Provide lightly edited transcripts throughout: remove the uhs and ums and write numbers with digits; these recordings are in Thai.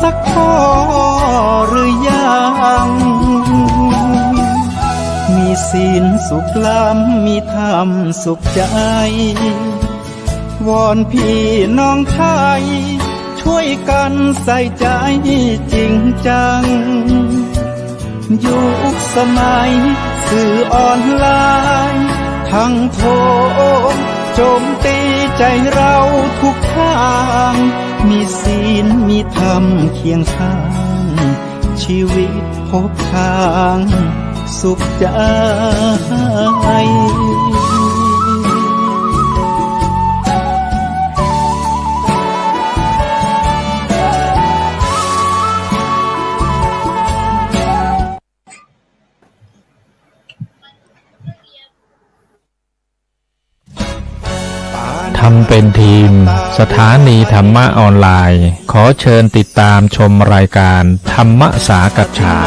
สักข้อหรือยังมีศีลสุขล้ำมีธรรมสุขใจวอนพี่น้องไทยช่วยกันใส่ใจจริงจังยุคสมัยสื่อออนไลน์ทั้งโทรโจมตีใจเราทุกทางมีศีลมีธรรมเคียงข้างชีวิตพบทางสุขใจทำเป็นทีมสถานีธรรมะออนไลน์ขอเชิญติดตามชมรายการธรรมสากัจฉา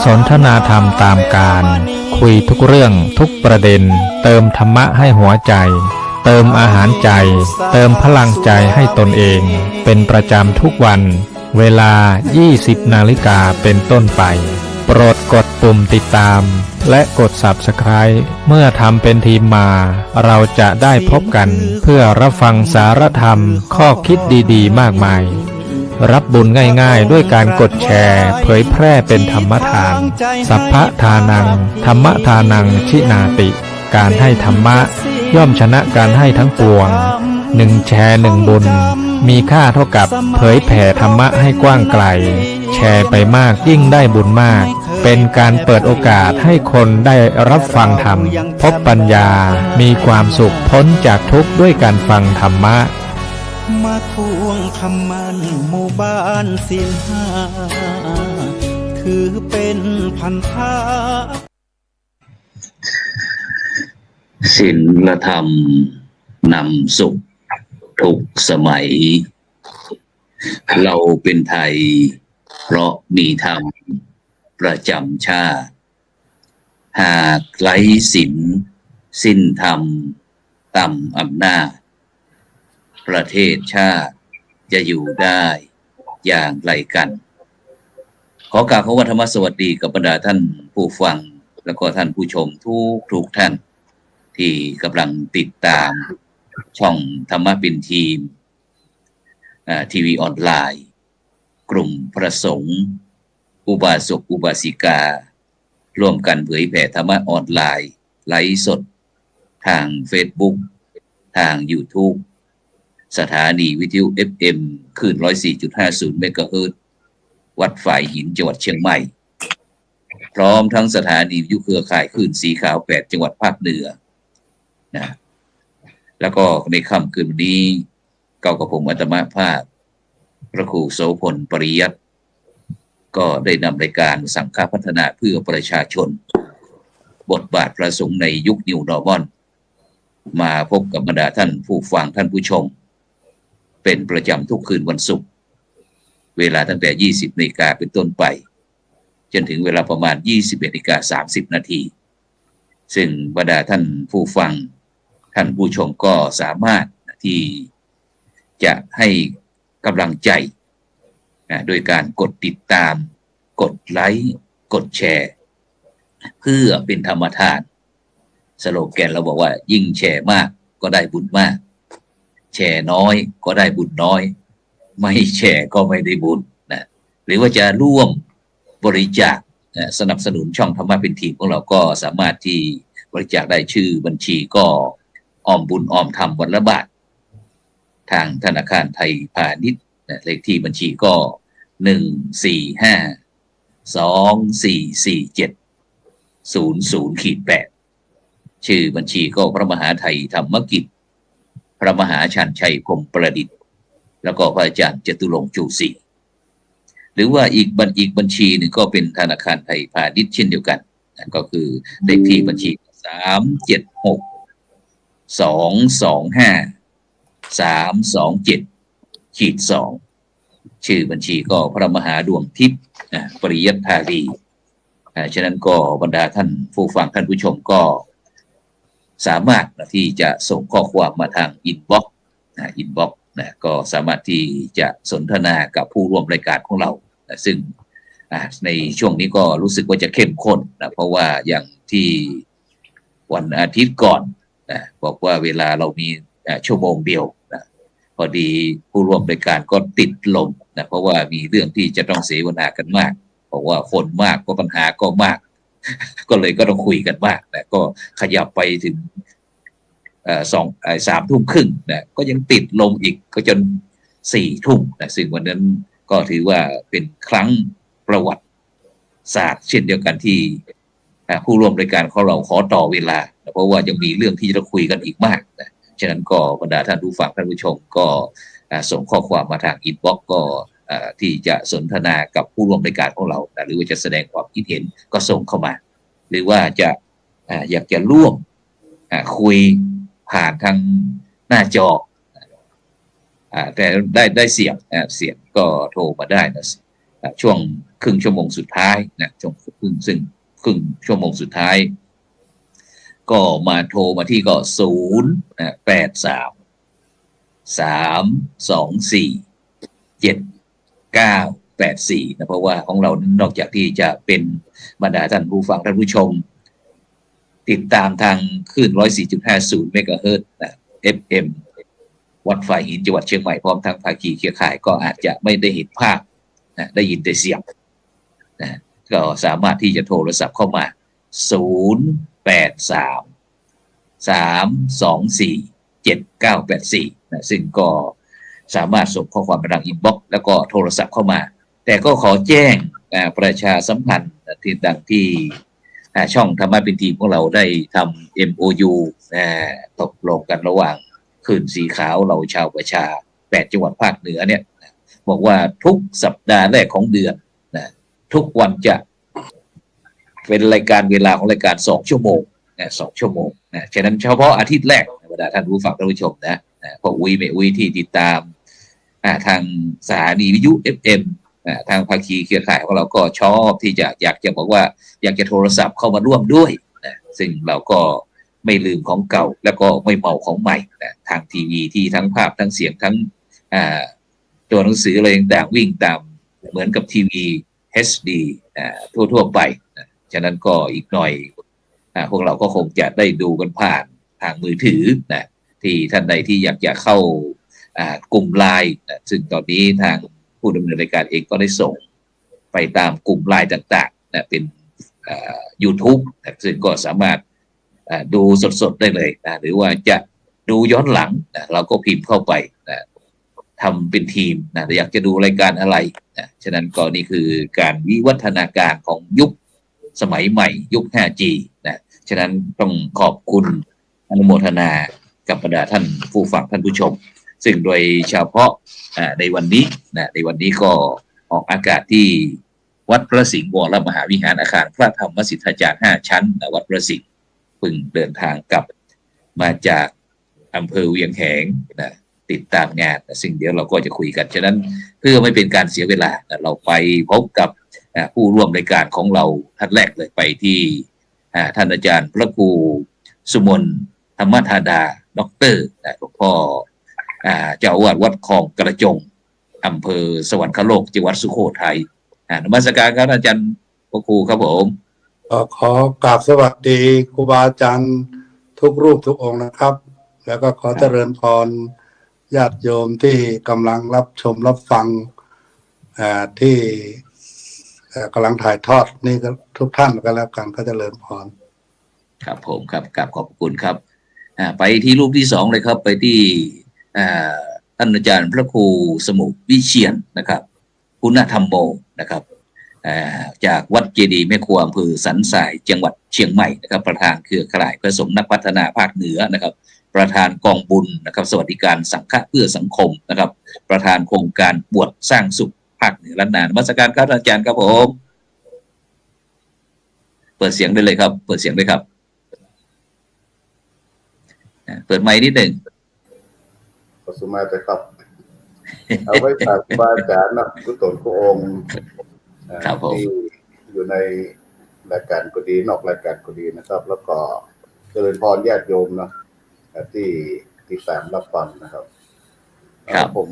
สนทนาธรรมตามการคุยทุกเรื่องทุกประเด็นเติมธรรมะให้หัวใจเติมอาหารใจเติมพลังใจให้ตนเองเป็นประจำทุกวันเวลา 20 นาฬิกาเป็นต้นไปโปรดกดปุ่มติดตามและกด Subscribe เมื่อทำเป็นทีมมาเราจะได้พบกันเพื่อรับฟังสารธรรมข้อคิดดีๆมากมายรับบุญง่ายๆด้วยการกดแชร์เผยแพร่เป็นธรรมทานสัพพทานังธรรมทานังชินาติการให้ธรรมะย่อมชนะการให้ทั้งปวง1 แชร์1 บุญมีค่าเท่ากับเผยแผ่ธรรมะให้กว้างไกลแชร์ไปมากยิ่งได้บุญมากเป็นการเปิดโอกาสให้คนได้รับฟังธรรมพบปัญญามีความสุขพ้นจากทุกข์ด้วยการฟังธรรมะมาทวงคำมันหมู่บ้านศีลห้าถือเป็นพันธะศีลธรรมนำสุขทุกสมัยเราเป็นไทยเพราะมีธรรมประจำชาติหากไร้ศีลสิ้นธรรมต่ำอำนาจประเทศชาติจะอยู่ได้อย่างไรกันขอกราบขอธรรมสวัสดีกับบรรดาท่านผู้ฟังและก็ท่านผู้ชมทุกท่านที่กำลังติดตามช่องธรรมะเป็นทีมทีวีออนไลน์กลุ่มพระสงฆ์อุบาสกอุบาสิการ่วมกันเผยแผ่ธรรมะออนไลน์ไลฟ์สดทาง Facebook ทาง YouTube สถานีวิทยุ FM คลื่น 104.50 เมกะเฮิรตซ์วัดฝ่ายหินจังหวัดเชียงใหม่พร้อมทั้งสถานีวิทยุเครือข่ายคลื่นสีขาว8จังหวัดภาคเหนือนะแล้วก็ในค่ำคืนวันนี้กับผมอาตมาภาพพระครูโสพลปริยัติก็ได้นำรายการสังฆพัฒนาเพื่อประชาชนบทบาทพระสงฆ์ในยุคนิวนอร์มอนมาพบกับบรรดาท่านผู้ฟังท่านผู้ชมเป็นประจำทุกคืนวันศุกร์เวลาตั้งแต่ 20 นาฬิกาเป็นต้นไปจนถึงเวลาประมาณ 21:30 นาทีซึ่งบรรดาท่านผู้ฟังท่านผู้ชมก็สามารถที่จะให้กำลังใจโดยการกดติดตามกดไลค์กดแชร์เพื่อเป็นธรรมทานสโลแกนเราบอกว่ายิ่งแชร์มากก็ได้บุญมากแชร์น้อยก็ได้บุญน้อยไม่แชร์ก็ไม่ได้บุญนะหรือว่าจะร่วมบริจาคสนับสนุนช่องธรรมะเป็นทีมของเราก็สามารถที่บริจาคได้ชื่อบัญชีก็ออมบุญออมธรรมวันละบาททางธนาคารไทยพาณิชย์เลขที่บัญชีก็145244700-8ชื่อบัญชีก็พระมหาไทยธรรมกิจพระมหาชันชัยพรหมประดิษฐ์แล้วก็พระอาจารย์จตุรงค์จูศรีหรือว่าอีกบัญชีหนึ่งก็เป็นธนาคารไทยพาณิชย์เช่นเดียวกันก็คือเลขที่บัญชี376-225-327-2ชื่อบัญชีก็พระมหาดวงทิพย์ปริยัติธารีฉะนั้นก็บรรดาท่านผู้ฟังท่านผู้ชมก็สามารถที่จะส่งข้อความมาทางอินบ็อกซ์ก็สามารถที่จะสนทนากับผู้ร่วมรายการของเรา นะซึ่งในช่วงนี้ก็รู้สึกว่าจะเข้มข้นนะเพราะว่าอย่างที่วันอาทิตย์ก่อนนะบอกว่าเวลาเรามีชั่วโมงเดียวนะพอดีผู้ร่วมรายการก็ติดลมนะเพราะว่ามีเรื่องที่จะต้องเสวนากันมากเพราะว่าคนมากก็ปัญหาก็มาก ก็เลยก็ต้องคุยกันมากนะก็ขยับไปถึง3 ทุ่มครึ่งนะก็ยังติดลมอีกก็จน4 ทุ่มนะซึ่งวันนั้นก็ถือว่าเป็นครั้งประวัติศาสตร์เช่นเดียวกันที่ผู้ร่วมรายการของเราขอต่อเวลานะเพราะว่ายังมีเรื่องที่จะคุยกันอีกมากนะฉะนั้นก็บรรดาท่านผู้ฟังท่านผู้ชมก็ส่งข้อความมาทางอินบ็อกซ์ก็ที่จะสนทนากับผู้ร่วมรายการของเรานะหรือว่าจะแสดงความคิดเห็นก็ส่งเข้ามาหรือว่าจะอยากจะร่วมคุยผ่านทางหน้าจอแต่ได้เสียงก็โทรมาได้นะช่วงครึ่งชั่วโมงสุดท้ายนะช่วงครึ่งชั่วโมงสุดท้ายก็มาโทรมาที่ก็083-324-7984นะเพราะว่าของเรานอกจากที่จะเป็นบรรดาท่านผู้ฟังท่านผู้ชมติดตามทางคลื่น 104.50 เมกะเฮิรตซ์นะ FM วัดฝ่ายหินจังหวัดเชียงใหม่พร้อมทั้งภาคีเครือข่ายก็อาจจะไม่ได้เห็นภาพนะได้ยินแต่เสียงนะก็สามารถที่จะโทรศัพท์เข้ามา083-324-7984นะซึ่งก็สามารถส่งข้อความมาทางอินบ็อกซ์แล้วก็โทรศัพท์เข้ามาแต่ก็ขอแจ้งประชาสัมพันธ์ที่ดังที่ช่องธรรมะเป็นทีมของเราได้ทำ MOU ตกลงกันระหว่างคลื่นสีขาวเราชาวประชา8 จังหวัดภาคเหนือเนี่ยบอกว่าทุกสัปดาห์แรกของเดือนนะทุกวันจะเป็นรายการเวลาของรายการ2 ชั่วโมงนะ2 ชั่วโมงนะฉะนั้นเฉพาะอาทิตย์แรกบรรดาท่านผู้ฟังท่านผู้ชมนะพวกอุ้ยที่ติดตามทางสถานีวิทยุ FM ทางภาคีเครือข่ายของเราก็ชอบที่จะอยากจะบอกว่าอยากจะโทรศัพท์เข้ามาร่วมด้วยนะซึ่งเราก็ไม่ลืมของเก่าแล้วก็ไม่เมาของใหม่นะทางทีวีที่ทั้งภาพทั้งเสียงทั้งตัวหนังสืออะไรต่างๆวิ่งตามเหมือนกับทีวี HD ทั่วไปนะฉะนั้นก็อีกหน่อยพวกเราก็คงจะได้ดูกันผ่านทางมือถือนะที่ท่านใดที่อยากจะเข้ากลุ่มไลน์นะซึ่งตอนนี้ทางผู้ดำเนินรายการเองก็ได้ส่งไปตามกลุ่มไลน์ต่างๆนะเป็นYouTube นะซึ่งก็สามารถดูสดๆได้เลยนะหรือว่าจะดูย้อนหลังนะเราก็พิมพ์เข้าไปนะทำเป็นทีมนะอยากจะดูรายการอะไรนะฉะนั้นก็นี่คือการวิวัฒนาการของยุคสมัยใหม่ยุค 5G นะฉะนั้นต้องขอบคุณอนุโมทนากับบรรดาท่านผู้ฟังท่านผู้ชมซึ่งโดยเฉพาะในวันนี้นะในวันนี้ก็ออกอากาศที่วัดพระสิงห์วรมหาวิหารอาคารพระธรรมสิทธาจารย์5 ชั้นนะวัดพระสิงห์เพิ่งเดินทางกลับมาจากอำเภอเวียงแหงนะติดตามงานนะซึ่งเดี๋ยวเราก็จะคุยกันฉะนั้นเพื่อไม่เป็นการเสียเวลานะเราไปพบกับผู้ร่วมรายการของเราท่านแรกเลยไปที่ท่านอาจารย์พระครูสุมนธรรมธาดาด็อกเตอร์หลวงพ่อเจ้าอาวาสวัดคลองกระจงอำเภอสวรรคโลกจังหวัดสุโขทัยนมัสการครับอาจารย์พระครูครับผมขอกราบสวัสดีครูบาอาจารย์ทุกรูปทุกองค์นะครับแล้วก็ขอเจริญพรญาติโยมที่กำลังรับชมรับฟังที่กำลังถ่ายทอดนี่ก็ทุกท่านก็แล้วกันก็เจริญพรครับผมครับกราบขอบคุณครับไปที่รูปที่2เลยครับไปที่ท่านอาจารย์พระครูสมุวิเชียรนะครับคุณธรรมโมนะครับจากวัดเจดีย์แม่ครัวอำเภอสันทรายจังหวัดเชียงใหม่นะครับประธานเครือข่ายพระสงฆ์นักพัฒนาภาคเหนือนะครับประธานกองบุญนะครับสวัสดิการสังฆะเพื่อสังคมนะครับประธานโครงการบวชสร้างสุขภาคเหนือล้านนานมัสการครับอาจารย์ครับผมเปิดเสียงได้เลยครับเปิดเสียงด้วยครับเปิดไมค์นิดหนึ่งขอสมาธิครับเอาไว้ฝากบาอาจารย์นะกุศลพระองค์ที่อยู่ในรายการก็ดีนอกรายการก็ดีนะครับแล้วก็เจริญพรญาติโยมนะที่ติดตามรับฟังนะครับผม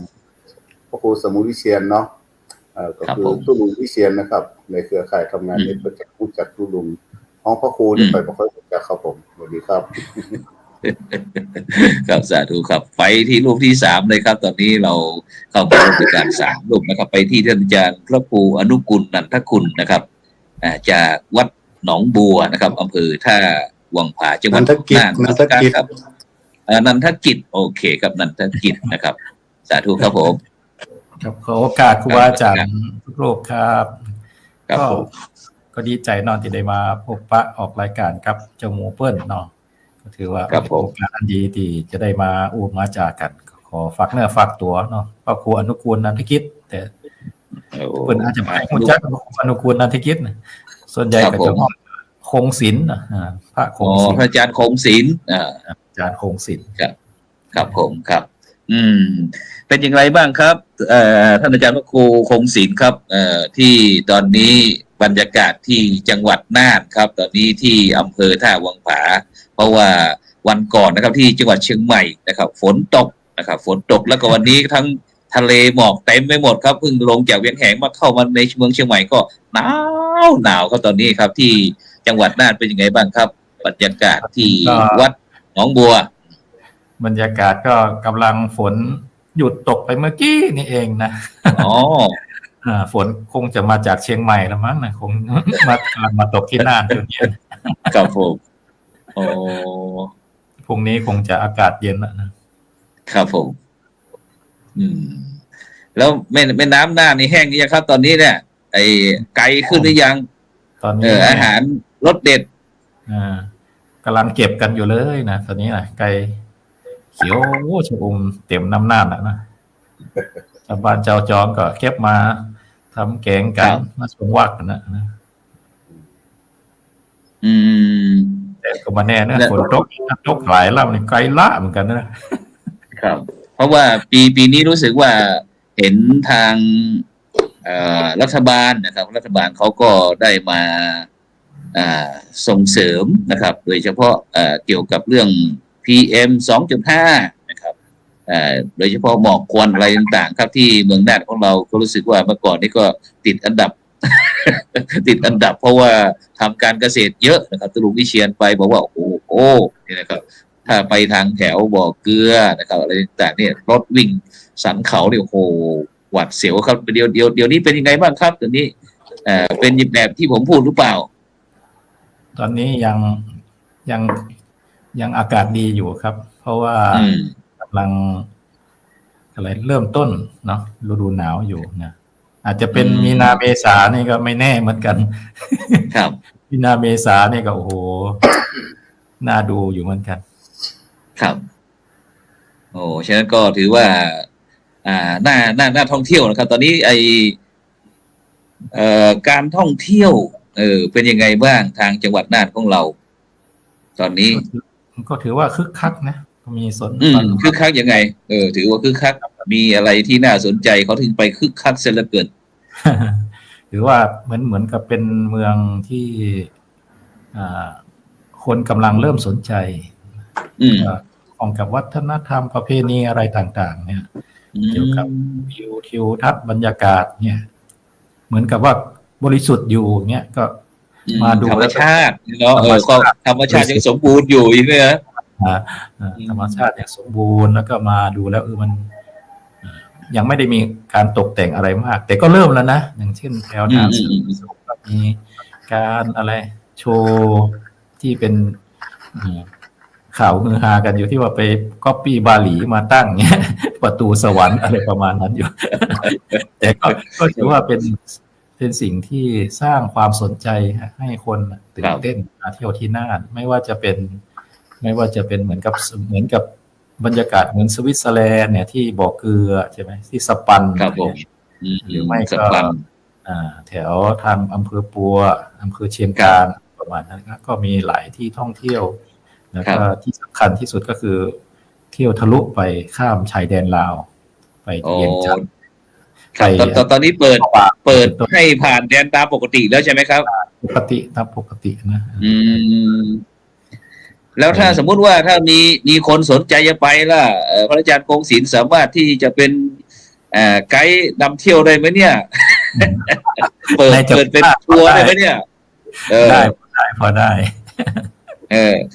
พระครูสมุวิเชียรเนาะ ก็คือตู้ลุงวิเชียรนะครับในเครือข่ายทำงานนี้ก็จะรู้จักตู้ลุงห้องพระครูนี่ไปบ่ค่อยรู้จักครับผมสวัสดีครับ ครับสาธุครับไปที่รูปที่3เลยครับ ตอนนี้เราเข้าไปรูปที่การ3รูปนะครับ ไปที่ท่านอาจารย์พระครูอนุกุลนันทคุณนะครับจากวัดหนองบัวนะครับอำเภอท่าวังผาจังหวัดน่านครับนันทกิจโอเคครับนันทกิจนะครับ สาธุครับผม ครับขอโอกาสครูบาอาจารย์ทุกรูปครับก็ดีใจเนาะที่ได้มาพบปะออกรายการครับเจ้าหมูเปิ้ลเนาะก็ถือว่าเป็นโอกาสอันดีที่จะได้มามาจากันขอฝากเนื้อฝากตัวเนาะพระครูอนุกูลนันทกิจแต่เปิ้ลอาจจะไม่รู้จักพระครูอนุกูลนันทกิจส่วนใหญ่ก็จะคงศิลป์พระคงศิลป์พระอาจารย์คงศิลป์อาจารย์คงศิลป์ครับผมครับเป็นอย่างไรบ้างครับท่านอาจารย์พระครูคงศิลป์ครับที่ตอนนี้บรรยากาศที่จังหวัดน่านครับตอนนี้ที่อำเภอท่าวังผาเพราะว่าวันก่อนนะครับที่จังหวัดเชียงใหม่นะครับฝนตกนะครับฝนตกแล้วก็วันนี้ทั้งทะเลหมอกเต็มไปหมดครับเพิ่งลงจากเวียงแหงมาเข้ามาในเมืองเชียงใหม่ก็หนาวครับตอนนี้ครับที่จังหวัดน่านเป็นยังไงบ้างครับบรรยากาศที่วัดหนองบัวบรรยากาศก็กำลังฝนหยุดตกไปเมื่อกี้นี่เองนะฝนคงจะมาจากเชียงใหม่แล้วมั้งนะคงมาตกที่น่านจนเย็นครับผมโอ้พรุ่งนี้คงจะอากาศเย็นแล้วนะครับผมแล้วแม่น้ำน่านนี่แห้งยังครับตอนนี้เนี่ยไอ้ไกลขึ้นหรือยังตอนนี้อาหารรสเด็ดกำลังเก็บกันอยู่เลยนะตอนนี้นะไก่เขียวชอุ่มเต็มน้ำน่านแล้วนะชาวบ้านเจ้าจอมก็เก็บมาทำแกงกันมาสมวักนะแต่ก็มาแน่นะฝนตกหลายรอบนี่ไกลละเหมือนกันนะครับเพราะว่าปีนี้รู้สึกว่าเห็นทางรัฐบาลนะครับรัฐบาลเขาก็ได้มาส่งเสริมนะครับโดยเฉพาะเกี่ยวกับเรื่อง PM 2.5 นะครับโดยเฉพาะหมอกควันอะไรต่างๆครับที่เมืองน่านของเราก็รู้สึกว่าเมื่อก่อนนี้ก็ติดอันดับ เพราะว่าทำการเกษตรเยอะนะครับตลุงวิเชียรไปบอกว่าโอ้โหนี่นะครับถ้าไปทางแถวบ่อเกลือนะครับอะไรต่างๆเนี่ยรถวิ่งสันเขาเนี่ยโอ้โหหวัดเสียวครับเดี๋ยวนี้เป็นยังไงบ้างครับตอนนี้เป็นแบบที่ผมพูดหรือเปล่าตอนนี้ยังอากาศดีอยู่ครับ เพราะว่ากำลังอะไรเริ่มต้นเนาะฤดูหนาวอยู่นะอาจจะเป็นมีนาเมษานี่ก็ไม่แน่เหมือนกันครับมีนาเมษานี่ก็โอ้โหน่าดูอยู่เหมือนกันครับโอ้ฉะนั้นก็ถือว่าน่าท่องเที่ยวนะครับตอนนี้การท่องเที่ยวเป็นยังไงบ้างทางจังหวัดน่านของเราตอนนี้ก็ถือว่าคึกคักนะมีสนคึกคักยังไงถือว่าคึกคักมีอะไรที่น่าสนใจเขาถึงไปคึกคักเสียเหลือเกิน ถือว่าเหมือนกับเป็นเมืองที่คนกำลังเริ่มสนใจของกับวัฒนธรรมประเพณีอะไรต่างๆเนี่ยเกี่ยวกับวิวทิวทัศน์บรรยากาศเนี่ยเหมือนกับว่าบริสุทธิ์อยู่เนี่ยก็มาดูธรรมชาติเนาะก็ธรรมชาติยังสมบูรณ์อยู่อีกเนี่ยธรรมชาติยังสมบูรณ์แล้วก็มาดูแล้วมันยังไม่ได้มีการตกแต่งอะไรมากแต่ก็เริ่มแล้วนะอย่างเช่นแถวทางสุขมีการอะไรโชว์ที่เป็นข่าวมือฮากันอยู่ที่ว่าไปก๊อปปี้บาหลีมาตั้งเนี่ยประตูสวรรค์อะไรประมาณนั้นอยู่ แต่ก็ถือว่าเป็นสิ่งที่สร้างความสนใจให้คนตื่นเต้นมาเที่ยวที่น่านไม่ว่าจะเป็นเหมือนกับบรรยากาศเหมือนสวิตเซอร์แลนด์เนี่ยที่บ่อเกลือใช่ไหมที่สปันหรือไม่ก็แถวทางอำเภอปัวอำเภอเชียงกานประมาณนั้นก็มีหลายที่ท่องเที่ยวแล้วก็ที่สำคัญที่สุดก็คือเที่ยวทะลุไปข้ามชายแดนลาวไปเวียงจันทน์ตอนนี้เปิดให้ผ่านแดนตามปกติแล้วใช่ไหมครับปกติตามปกตินะแล้วถ้าสมมุติว่าถ้ามีคนสนใจจะไปล่ะพระอาจารย์คงศิลป์สามารถที่จะเป็นไกด์นำเที่ยวได้ไหมเนี่ย เปิด ในจังหวัด เป็นทัวร์ได้ไหมเนี่ยได้พอได้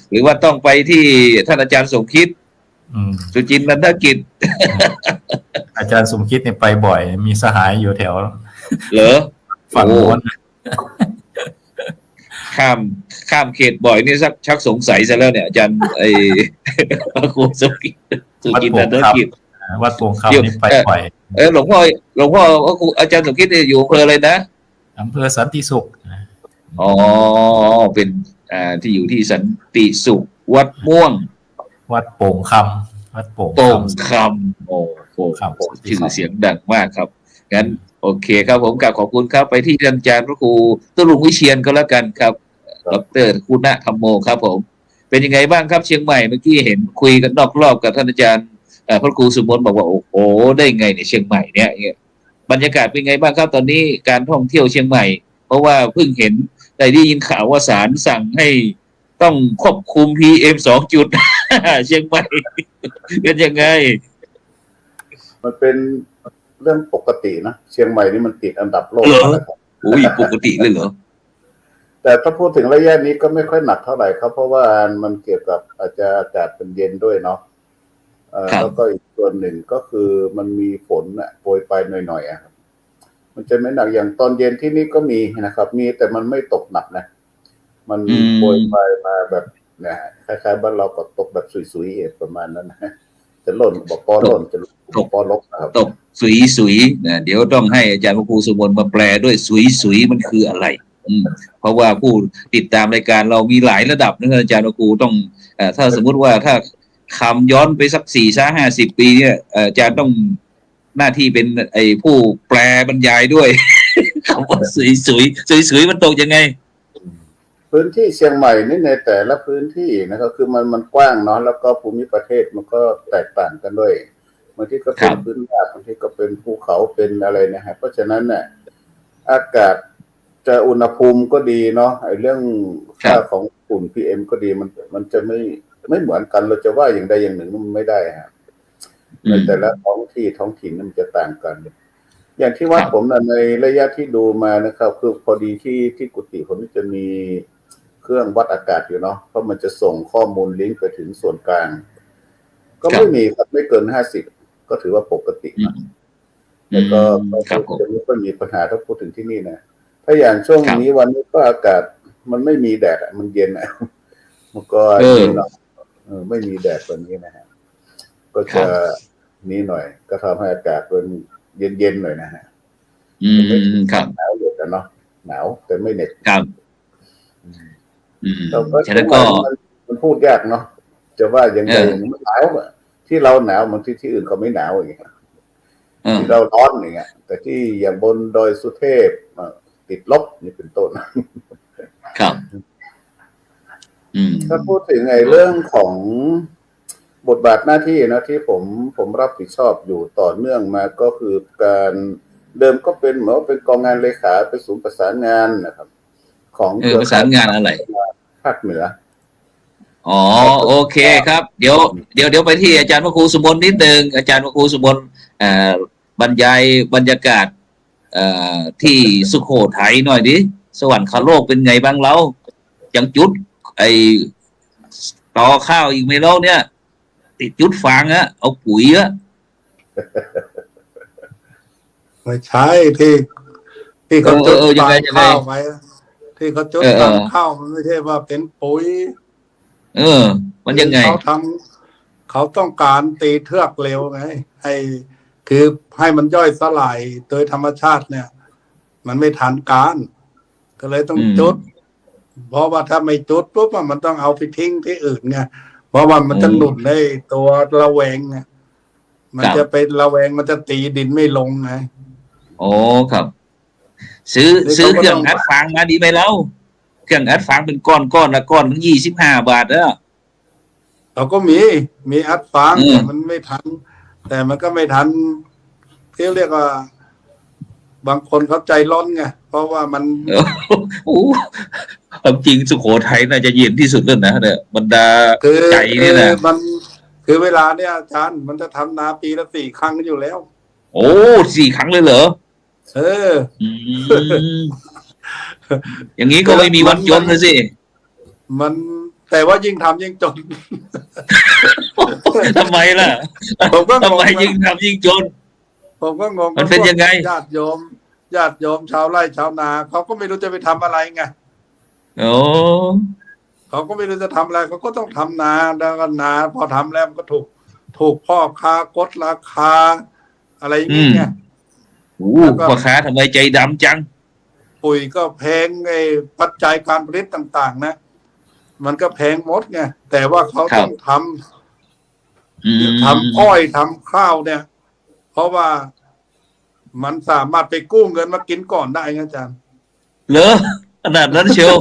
หรือว่าต้องไปที่ท่านอาจารย์สมคิด สุจินต์นันทกิจ อาจารย์สมคิดเนี่ยไปบ่อย มีสหายอยู่แถว เหรอ ฝั่งโน้น ข้ามเขตบ่อยนี่ชักสงสัยซะแล้วเนี่ยอาจารย์พระครูสมคิดสุจินต์นันทกิจ วัดโป่งคำนี่ไปบ่อย หลวงพ่อพระครูอาจารย์สมคิดเนี่ยอยู่อำเภออะไรนะอำเภอสันติสุขอ๋อเป็นที่อยู่ที่สันติสุขวัดม่วงวัดโป่งคำวัดโป่งคำโอ้โหชื่อเสียงดังมากครับงั้นโอเคครับผมกราบขอบคุณครับไปที่อาจารย์พระครูตุลุงวิเชียรก็แล้วกันครับดร.คุณธรรมโมครับผมเป็นยังไงบ้างครับเชียงใหม่เมื่อกี้เห็นคุยกันนอกรอบกับท่านอาจารย์พระครูสุมนบอกว่าโอ้โหได้ไงเนี่ยเชียงใหม่เนี่ยบรรยากาศเป็นไงบ้างครับตอนนี้การท่องเที่ยวเชียงใหม่เพราะว่าเพิ่งเห็นได้ยินข่าวว่าศาลสั่งให้ต้องควบคุม PM 2.5 เชียงใหม่เป็นยังไงมันเป็นเรื่องปกตินะเชียงใหม่นี่มันติดอันดับโลกแล้วครับอุ้ยปกติเลยเหรอแต่ถ้าพูดถึงระยะนี้ก็ไม่ค่อยหนักเท่าไหร่ครับเพราะว่ามันเกี่ยวกับอาจจะอากาศเป็นเย็นด้วยเนาะแล้วก็อีกส่วนหนึ่งก็คือมันมีฝนโปรยปลายหน่อยๆครับมันจะไม่หนักอย่างตอนเย็นที่นี่ก็มีนะครับมีแต่มันไม่ตกหนักนะมันโปรยปลายมาแบบเนี่ยคล้ายๆบ้านเราก็ตกแบบสุยๆประมาณนั้นนะจะหล่นบอกปอหล่นจะตกปอลกนะครับตกสุยนะเดี๋ยวต้องให้อาจารย์พระครูสุมนมาแปลด้วยสุยมันคืออะไรเพราะว่าผู้ติดตามรายการเรามีหลายระดับนะอาจารย์พระครูต้องถ้าสมมุติว่าถ้าคำย้อนไปสัก50 ปีเนี่ยอาจารย์ต้องหน้าที่เป็นผู้แปลบรรยายด้วยคำว่าสุยมันตกยังไงพื้นที่เชียงใหม่นี่ในแต่ละพื้นที่นะครับคือมันกว้างเนาะแล้วก็ภูมิประเทศมันก็แตกต่างกันด้วยบางทีก็เป็นพื้นราบบางทีก็เป็นภูเขาเป็นอะไรนะฮะเพราะฉะนั้นเนี่ยอากาศจะอุณหภูมิก็ดีเนาะเรื่องค่าของฝุ่น PM ก็ดีมันจะไม่เหมือนกันเราจะว่าอย่างใดอย่างหนึ่งมันไม่ได้ฮะในแต่ละท้องถิ่นมันจะต่างกันอย่างที่วัดผมในระยะที่ดูมานะครับคือพอดีที่กุฏิผมจะมีเครื่องวัดอากาศอยู่เนาะเพราะมันจะส่งข้อมูลลิงก์ไปถึงส่วนกลางก็ไม่มีครับไม่เกิน50ก็ถือว่าปกตินะแล้วก็จะไม่ค่อยมีปัญหาถ้าพูดถึงที่นี่นะถ้าอย่างช่วงนี้วันนี้ก็อากาศมันไม่มีแดดมันเย็นมันก็ไม่มีแดดวันนี้นะฮะก็จะนี้หน่อยก็ทำให้อากาศมันเย็นๆหน่อยนะฮะครับหนาวอยู่แต่เนาะหนาวแต่ไม่เหน็ดครับฉะนั้นก็มันพูดยากเนาะจะว่ายังไงมันหนาวที่เราหนาวบางที่อื่นเขาไม่หนาวอย่างเงี้ยที่เราร้อนอย่างเงี้ยแต่ที่อย่างบนดอยสุเทพติดลบนี่เป็นต้นครับถ้าพูดถึงเรื่องของบทบาทหน้าที่นะที่ผมรับผิดชอบอยู่ต่อเนื่องมาก็คือการเดิมก็เป็นเหมือนเป็นกองงานเลขาไปศูนย์ประสานงานนะครับของประสานงานอะไรภาคเหนืออ๋อโอเคครับเดี๋ยวไปที่อาจารย์พระครูสุมนนิดนึงอาจารย์พระครูสุมนบรรยายบรรยากาศที่สุโขทัยหน่อยดิสวรรคโลกเป็นไงบ้างเรายังจุดต่อข้าวอีกไม่เล่าเนี่ยติดจุดฟางเอาปุ๋ยไม่ใช่ที่เขาจุดฟางข้าวไว้ที่เขาจุดฟางข้าวมันไม่ใช่ว่าเป็นปุ๋ยมันยังไงเขาต้องการตีเทือกเร็วไงคือให้มันย่อยสลายโดยธรรมชาติเนี่ยมันไม่ทันการก็เลยต้องจุดเพราะว่าถ้าไม่จุดปุ๊บมันต้องเอาไปทิ้งที่อื่นไงเพราะว่ามันจะหนุนได้ตัวระแวงไงมันจะเป็นระแวงมันจะตีดินไม่ลงไงโอ้ครับซื้อเครื่องอัดฟางมาดีไหมแล้วเครื่องอัดฟางเป็นก้อนละก้อนถึง25 บาทเราก็มีอัดฟางแต่มันไม่ทันแต่มันก็ไม่ทันที่เรียกว่าบางคนเขาใจร้อนไงเพราะว่ามันจริงสุโขทัยน่าจะเย็นที่สุดแล้วนะเนี่ยบรรดาใจนี่นะมันคือเวลาเนี่ยอาจารย์มันจะทำนาปีละ4 ครั้งอยู่แล้วโอ้4 ครั้งเลยเหรอ เออ อืมอย่างนี้ก็ไม่มีวันจนเลยสิ มันแต่ว่ายิ่งทำยิ่งจน ทำไมล่ะ ผมก็ง ทำ ง ไม นะ ยิ่งทำยิ่งจน ผมก็งง มันเป็นยังไง ญาติโยมชาวไร่ชาวนาเขาก็ไม่รู้จะไปทำอะไรไง โอ้ เขาก็ไม่รู้จะทำอะไรเขาก็ต้องทำนาแล้วก็นาพอทำแล้วมันก็ถูกพ่อค้ากดราคา อะไรอย่างเงี้ย โหพ่อค้าทำไมใจดำจัง ปุ๋ยก็แพงไอ้ปัจจัยการผลิตต่าง ๆ นะ มันก็แพงหมดไงแต่ว่าเขาต้องทำอ้อยทำข้าวเนี่ย เพราะว่ามันสามารถไปกู้เงินมากินก่อนได้ไงอาจารย์ เหรอขนาดนั้นเชียว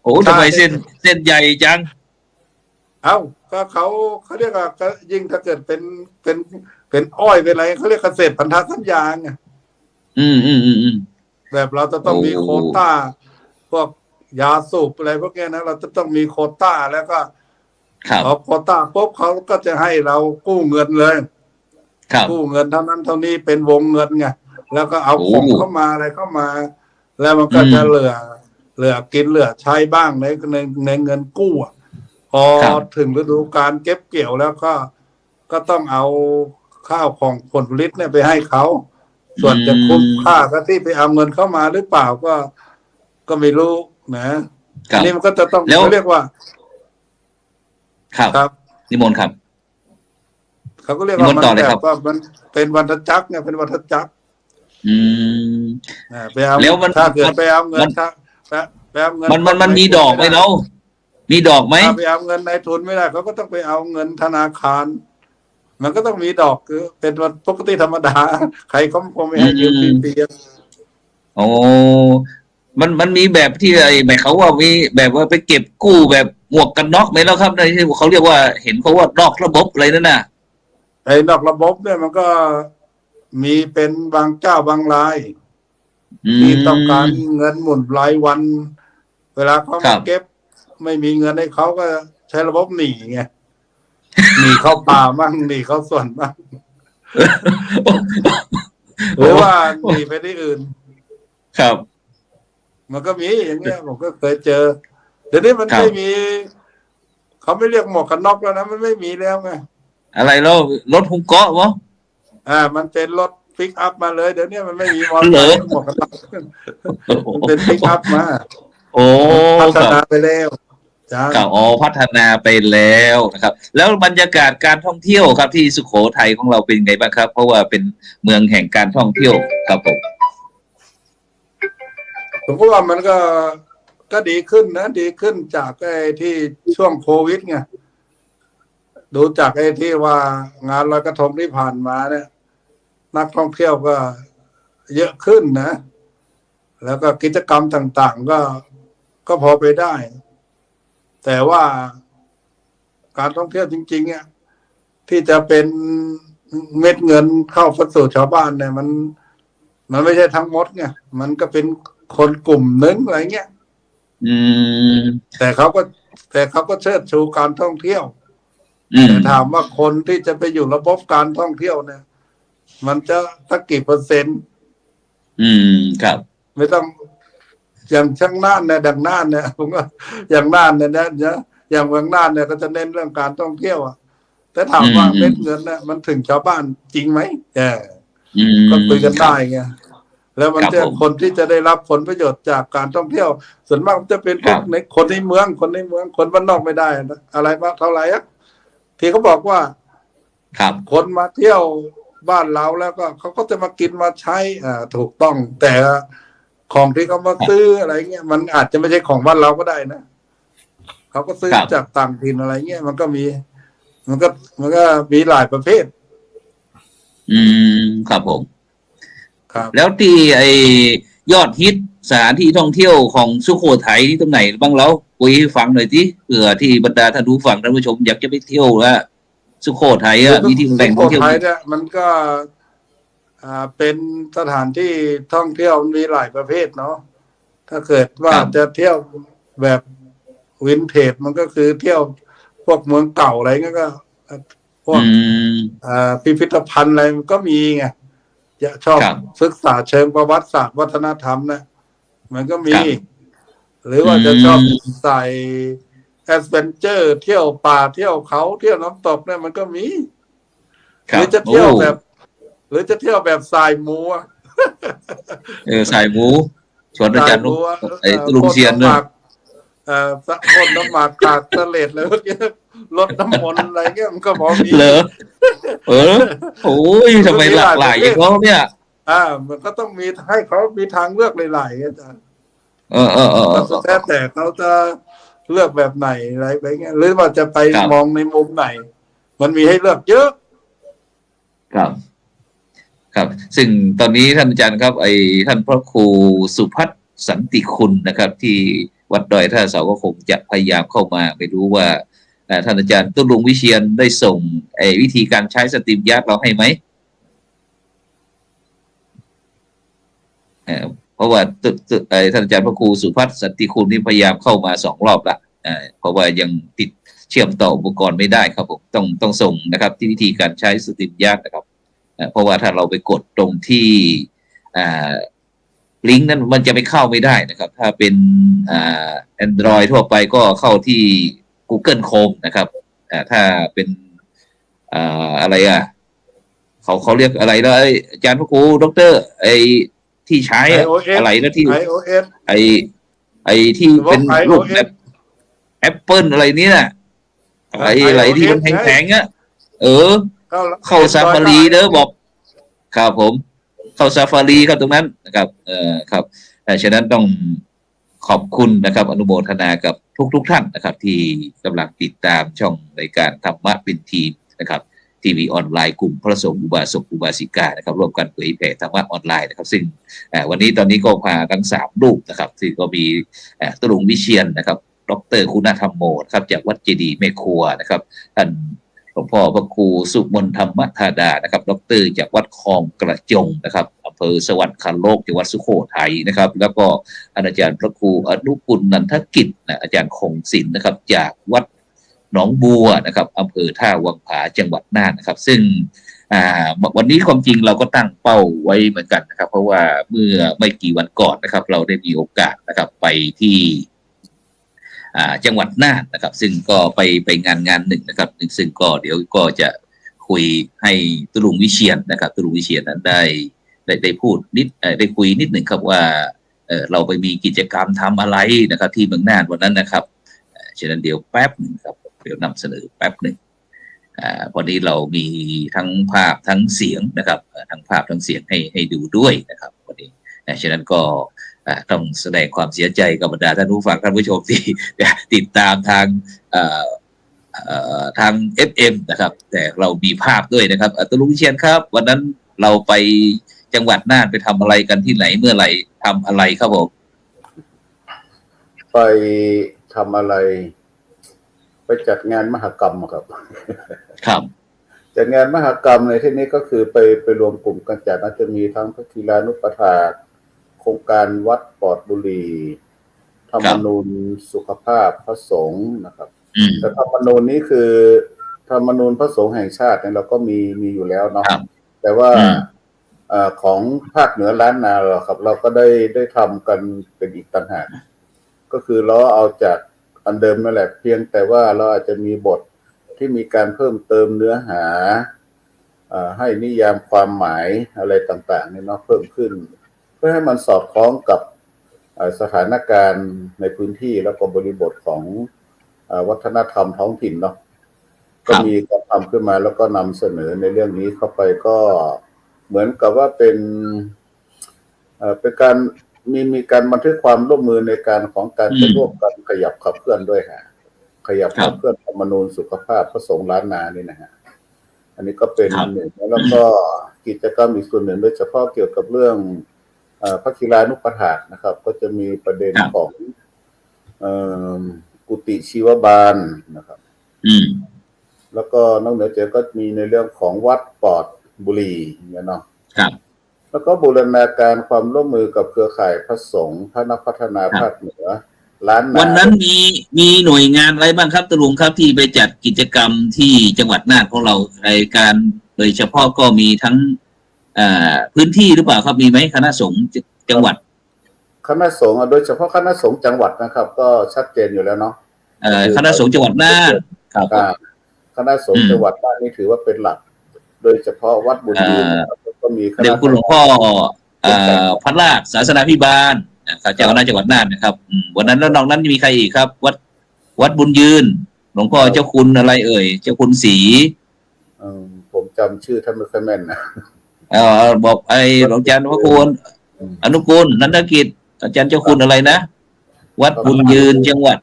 โอ้ทำไมเส้นใหญ่จัง เอ้าก็เขาเรียกว่าก็ยิ่งถ้าเกิดเป็นอ้อยเป็นอะไรเขาเรียกเกษตรพันธสัญญาไง อืม แบบเราจะต้องมีโควต้าพวกยาสูบอะไรพวกเนี้ยนะเราจะต้องมีโควต้าแล้วก็ ครับ พอโควต้าปุ๊บเขาก็จะให้เรากู้เงินเลย ครับ กู้เงินเท่านั้นเท่านี้เป็นวงเงินไงแล้วก็เอาของเข้ามาอะไรเข้ามา แล้วมันก็จะเหลือกินเหลือใช้บ้างในเงินกู้อะพอถึงฤดูกาลเก็บเกี่ยวแล้วก็ต้องเอาข้าวของผลผลิตเนี่ยไปให้เขาส่วนจะคุ้มค่าก็ที่ไปเอาเงินเข้ามาหรือเปล่าก็ไม่รู้นะอันนี้มันก็จะต้องเขาเรียกว่า ครับนิมนต์ครับ เขาก็เรียกว่ามัน ต่อเลยครับ แบบว่ามันเป็นวัฏจักรเนี่ยเป็นวัฏจักร ไปเอา แล้วมัน ถ้าเกิดไปเอาเงินถ้าไปเอาเงิน มันมีดอกไหมเนาะมีดอกไหม ถ้าไปเอาเงินในทุนไม่ได้เขาก็ต้องไปเอาเงินธนาคาร มันก็ต้องมีดอกคือเป็นวันปกติธรรมดา ใครก็คงไม่ให้ยืมฟรี โอ้มันมีแบบที่ไอ้หมายเขาว่ามีแบบว่าไปเก็บกู้แบบหมวกกันน็อกไหมแล้วครับในที่เขาเรียกว่าเห็นเขาว่านอกระบบอะไรนั่นน่ะ ๆไอ้นอกระบบเนี่ยมันก็มีเป็นบางเจ้าบางรายที่ต้องการเงินหมุนรายวัน เวลาเขามาเก็บ ไม่มีเงินให้เขาก็ใช้ระบบหนีไงหนีเข้าป่าบ้างหนีเข้าสวนบ้างหรือว่าหนีไปที่อื่น ครับ มันก็มีอย่างเงี้ยผมก็เคยเจอเดี๋ยวนี้มันไม่มีเขาไม่เรียกหมวกกันน็อกแล้วนะมันไม่มีแล้วไง อะไรแล้วรถฮุงเกาะวะ มันเป็นรถปิกอัพมาเลยเดี๋ยวนี้มันไม่มีมอเตอร์ไซค์หมวกกันน็อกมันเป็นปิกอัพมา โอ้ พัฒนาไปแล้วจ้า ครับอ๋อพัฒนาไปแล้วนะครับ แล้วบรรยากาศการท่องเที่ยวครับที่สุโขทัยของเราเป็นไงบ้างครับ เพราะว่าเป็นเมืองแห่งการท่องเที่ยวครับผมว่ามันก็ดีขึ้นนะดีขึ้นจากไอ้ที่ช่วงโควิดไงดูจากไอ้ที่ว่างานลอยกระทงที่ผ่านมาเนี่ยนักท่องเที่ยวก็เยอะขึ้นนะแล้วก็กิจกรรมต่างๆก็พอไปได้ แต่ว่าการท่องเที่ยวจริงๆเนี่ยที่จะเป็นเม็ดเงินเข้าสู่ชาวบ้านเนี่ยมันไม่ใช่ทั้งหมดไงมันก็เป็นคนกลุ่มนึงอะไรเงี้ยแต่เขาก็เชิดชูการท่องเที่ยวแต่ถามว่าคนที่จะไปอยู่ระบบการท่องเที่ยวเนี่ยมันจะสักกี่เปอร์เซ็นต์ครับไม่ต้องอย่างช่างน่านเนี่ยดังน่านเนี่ยผมก็อย่างน่านเนี่ยนะอย่างเมืองน่านเนี่ยก็จะเน้นเรื่องการท่องเที่ยวแต่ถามว่าเม็ดเงินเนี่ยมันถึงชาวบ้านจริงไหมก็คุยกันได้ไงแล้วมันจะคนที่จะได้รับผลประโยชน์จากการท่องเที่ยวส่วนมากจะเป็นพวกในคนในเมืองคนบ้านนอกไม่ได้นะอะไรมากเท่าไหร่ที่เขาบอกว่าคนมาเที่ยวบ้านเราแล้วก็เขาก็จะมากินมาใช้ถูกต้องแต่ของที่เขามาซื้ออะไรเงี้ยมันอาจจะไม่ใช่ของบ้านเราก็ได้นะเขาก็ซื้อจากต่างถิ่นอะไรเงี้ยมันก็มีมีหลายประเภทครับผม ครับแล้วที่ไอยอดฮิตสถานที่ท่องเที่ยวของสุโขทัยที่ตรงไหนบ้างแล้วคุยให้ฟังหน่อยที่เผื่อที่บรรดาท่านผู้ฟังท่านผู้ชมอยากจะไปเที่ยวแล้วสุโขทัยมีที่แหล่งท่องเที่ยวสุโขทัยเนี่ยมันก็เป็นสถานที่ท่องเที่ยวมีหลายประเภทเนาะถ้าเกิดว่าจะเที่ยวแบบวินเทจมันก็คือเที่ยวพวกเมืองเก่าอะไรเงี้ยก็พวกพิพิธภัณฑ์อะไรมันก็มีไง จะชอบศึกษาเชิงประวัติศาสตร์วัฒนธรรมนะมันก็มี หรือว่าจะชอบใส่แอดเวนเจอร์เที่ยวป่าเที่ยวเขาเที่ยวน้ำตกเนี่ยมันก็มีหรือจะเที่ยวแบบสายมูสายมูชวนอาจารย์ลุงเชียนด้วยพ่นน้ำหมากกากเสลดเลยเมื่อกี้ลดน้ำมนต์อะไรเงี้ยมันก็พอมีเหรอโอ้ยทำไมหลากหลายอย่างเขาเนี่ยมันก็ต้องมีให้เขามีทางเลือกหลายๆอาจารย์สุดแท้แต่เขาจะเลือกแบบไหนอะไรไปเงี้ยหรือว่าจะไปมองในมุมไหนมันมีให้เลือกเยอะครับซึ่งตอนนี้ท่านอาจารย์ครับท่านพระครูสุพัฒน์สันติคุณนะครับที่วัดดอยท่าเสาก็คงจะพยายามเข้ามาไม่รู้ว่าท่านอาจารย์ตุลุงวิเชียรได้ส่งวิธีการใช้สตรีมยาร์ดเราให้ไหมเพราะว่าท่านอาจารย์พระครูสุพัฒน์สันติคุณนี่พยายามเข้ามา2 รอบละเพราะว่ายังติดเชื่อมต่ออุปกรณ์ไม่ได้ครับผมต้องส่งนะครับที่วิธีการใช้สตรีมยาร์ดนะครับเพราะว่าถ้าเราไปกดตรงที่ลิงก์นั้นมันจะไปเข้าไม่ได้นะครับถ้าเป็นAndroid ทั่วไปก็เข้าที่ Google Chrome นะครับถ้าเป็นอะไรเขาเรียกอะไรนะอาจารย์พระครูดร.ที่ใช้อะไรนะที่ iOS ที่เป็นรูปแบบ Apple อะไรนี้น่ะอะไรที่มันแข็งๆเข้าซาฟารีเด้อบอกครับผมเข้าซาฟารีครับตรงนั้นนะครับครับฉะนั้นต้องขอบคุณนะครับอนุโมทนากับทุกท่านนะครับที่กำลังติดตามช่องรายการธรรมะเป็นทีมนะครับทีวีออนไลน์กลุ่มพระสงฆ์อุบาสกอุบาสิกานะครับร่วมกันเผยแผ่ธรรมะออนไลน์นะครับซึ่งวันนี้ตอนนี้ก็พาทั้ง3 รูปนะครับซึ่งก็มีตุลุงวิเชียรนะครับดร.คุณธรรมโมครับจากวัดเจดีย์แม่ครัวนะครับท่านหลวงพ่อพระครูสุมนธรรมธาดานะครับดร.จากวัดคลองกระจงนะครับอำเภอสวรรคโลกจังหวัดสุโขทัยนะครับแล้วก็อาจารย์พระครูอนุกุลนันทกิจอาจารย์คงศิลป์นะครับจากวัดหนองบัวนะครับอำเภอท่าวังผาจังหวัดน่านนะครับซึ่งวันนี้ความจริงเราก็ตั้งเป้าไว้เหมือนกันนะครับเพราะว่าเมื่อไม่กี่วันก่อนนะครับเราได้มีโอกาสนะครับไปที่จังหวัดน่านนะครับซึ่งก็ไปงานหนึ่งนะครับซึ่งก็เดี๋ยวก็จะคุยให้ตุลุงวิเชียรนะครับตุลุงวิเชียรนั้นได้พูดได้คุยนิดหนึ่งครับว่าเราไปมีกิจกรรมทำอะไรนะครับที่เมืองน่านวันนั้นนะครับฉะนั้นเดี๋ยวแป๊บนึงครับเดี๋ยวนำเสนอแป๊บหนึ่งวันนี้เรามีทั้งภาพทั้งเสียงนะครับทั้งภาพทั้งเสียงให้ดูด้วยนะครับวันนี้ฉะนั้นก็ต้องแสดงความเสียใจกับบรรดาท่านผู้ฟังท่านผู้ชมที่ติดตามทาง FM นะครับแต่เรามีภาพด้วยนะครับตุลุงวิเชียรครับวันนั้นเราไปจังหวัดน่านไปทำอะไรกันที่ไหนเมื่อไหร่ทำอะไรครับผมไปทำอะไรไปจัดงานมหกรรมครับจัดงานมหกรรมในที่นี้ก็คือไปรวมกลุ่มกันจัดจะมีทั้งพระธีรานุปถากโครงการวัดปอดบุรีธรรมนูญสุขภาพพระสงฆ์นะครับแต่ธรรมนูญนี้คือธรรมนูญพระสงฆ์แห่งชาติเนี่ยเราก็มีอยู่แล้วเนาะแต่ว่าของภาคเหนือล้านนาครับเราก็ได้ทำกันเป็นอีกต่างหากก็คือเราเอาจากอันเดิมนั่นแหละเพียงแต่ว่าเราอาจจะมีบทที่มีการเพิ่มเติมเนื้อหาให้นิยามความหมายอะไรต่างๆเนี่ยเนาะเพิ่มขึ้นเพื่อให้มันสอดคล้องกับสถานการณ์ในพื้นที่แล้วก็บริบทของวัฒนธรรมท้องถิ่นเนาะก็มีการทำขึ้นมาแล้วก็นำเสนอในเรื่องนี้เข้าไปก็เหมือนกับว่าเป็นการมีการบันทึกความร่วมมือในการของการจะร่วมกันขยับขับเคลื่อนด้วยฮะขยับขับเคลื่อนธรรมนูญสุขภาพพระสงฆ์ล้านนานี่นะฮะอันนี้ก็เป็นหนึ่งแล้วก็กิจกรรมอีกส่วนหนึ่งโดยเฉพาะเกี่ยวกับเรื่องพระธีรานุปถากนะครับก็จะมีประเด็นของกุฏิชีวบาลนะครับแล้วก็นอกเหนือจากก็มีในเรื่องของวัดปอดบุรีเนี่ยเนาะแล้วก็บูรณาการความร่วมมือกับเครือข่ายพระสงฆ์พระนักพัฒนาภาคเหนือล้านนาวันนั้นมีหน่วยงานอะไรบ้างครับตุลุงครับที่ไปจัดกิจกรรมที่จังหวัดน่านของเรารายการโดยเฉพาะก็มีทั้ง พื้นที่หรือเปล่าครับมีไหมคณะสงฆ์จังหวัดคณะสงฆ์โดยเฉพาะคณะสงฆ์จังหวัดนะครับ ก็ชัดเจนอยู่แล้วเนาะคณะสงฆ์จังหวัดน่านครับคณะสงฆ์จังหวัดน่านนี่ถือว่าเป็นหลักโดยเฉพาะวัดบุญยืนก็มีเดี๋ยวคุณหลวงพ่อพระราชศาสนาภิบาลเจ้าคณะจังหวัดน่านนะครับวันนั้นแล้วนอกนั้นมีใครอีกครับวัดบุญยืนหลวงพ่อเจ้าคุณอะไรเอ่ยเจ้าคุณศรีผมจำชื่อท่านไม่ค่อยแม่นนะบอกหลวงอาจารย์พระคุณอนุกูลนันทกิจอาจารย์เจ้าคุณอะไรนะวัดบุญยืนจังหวัด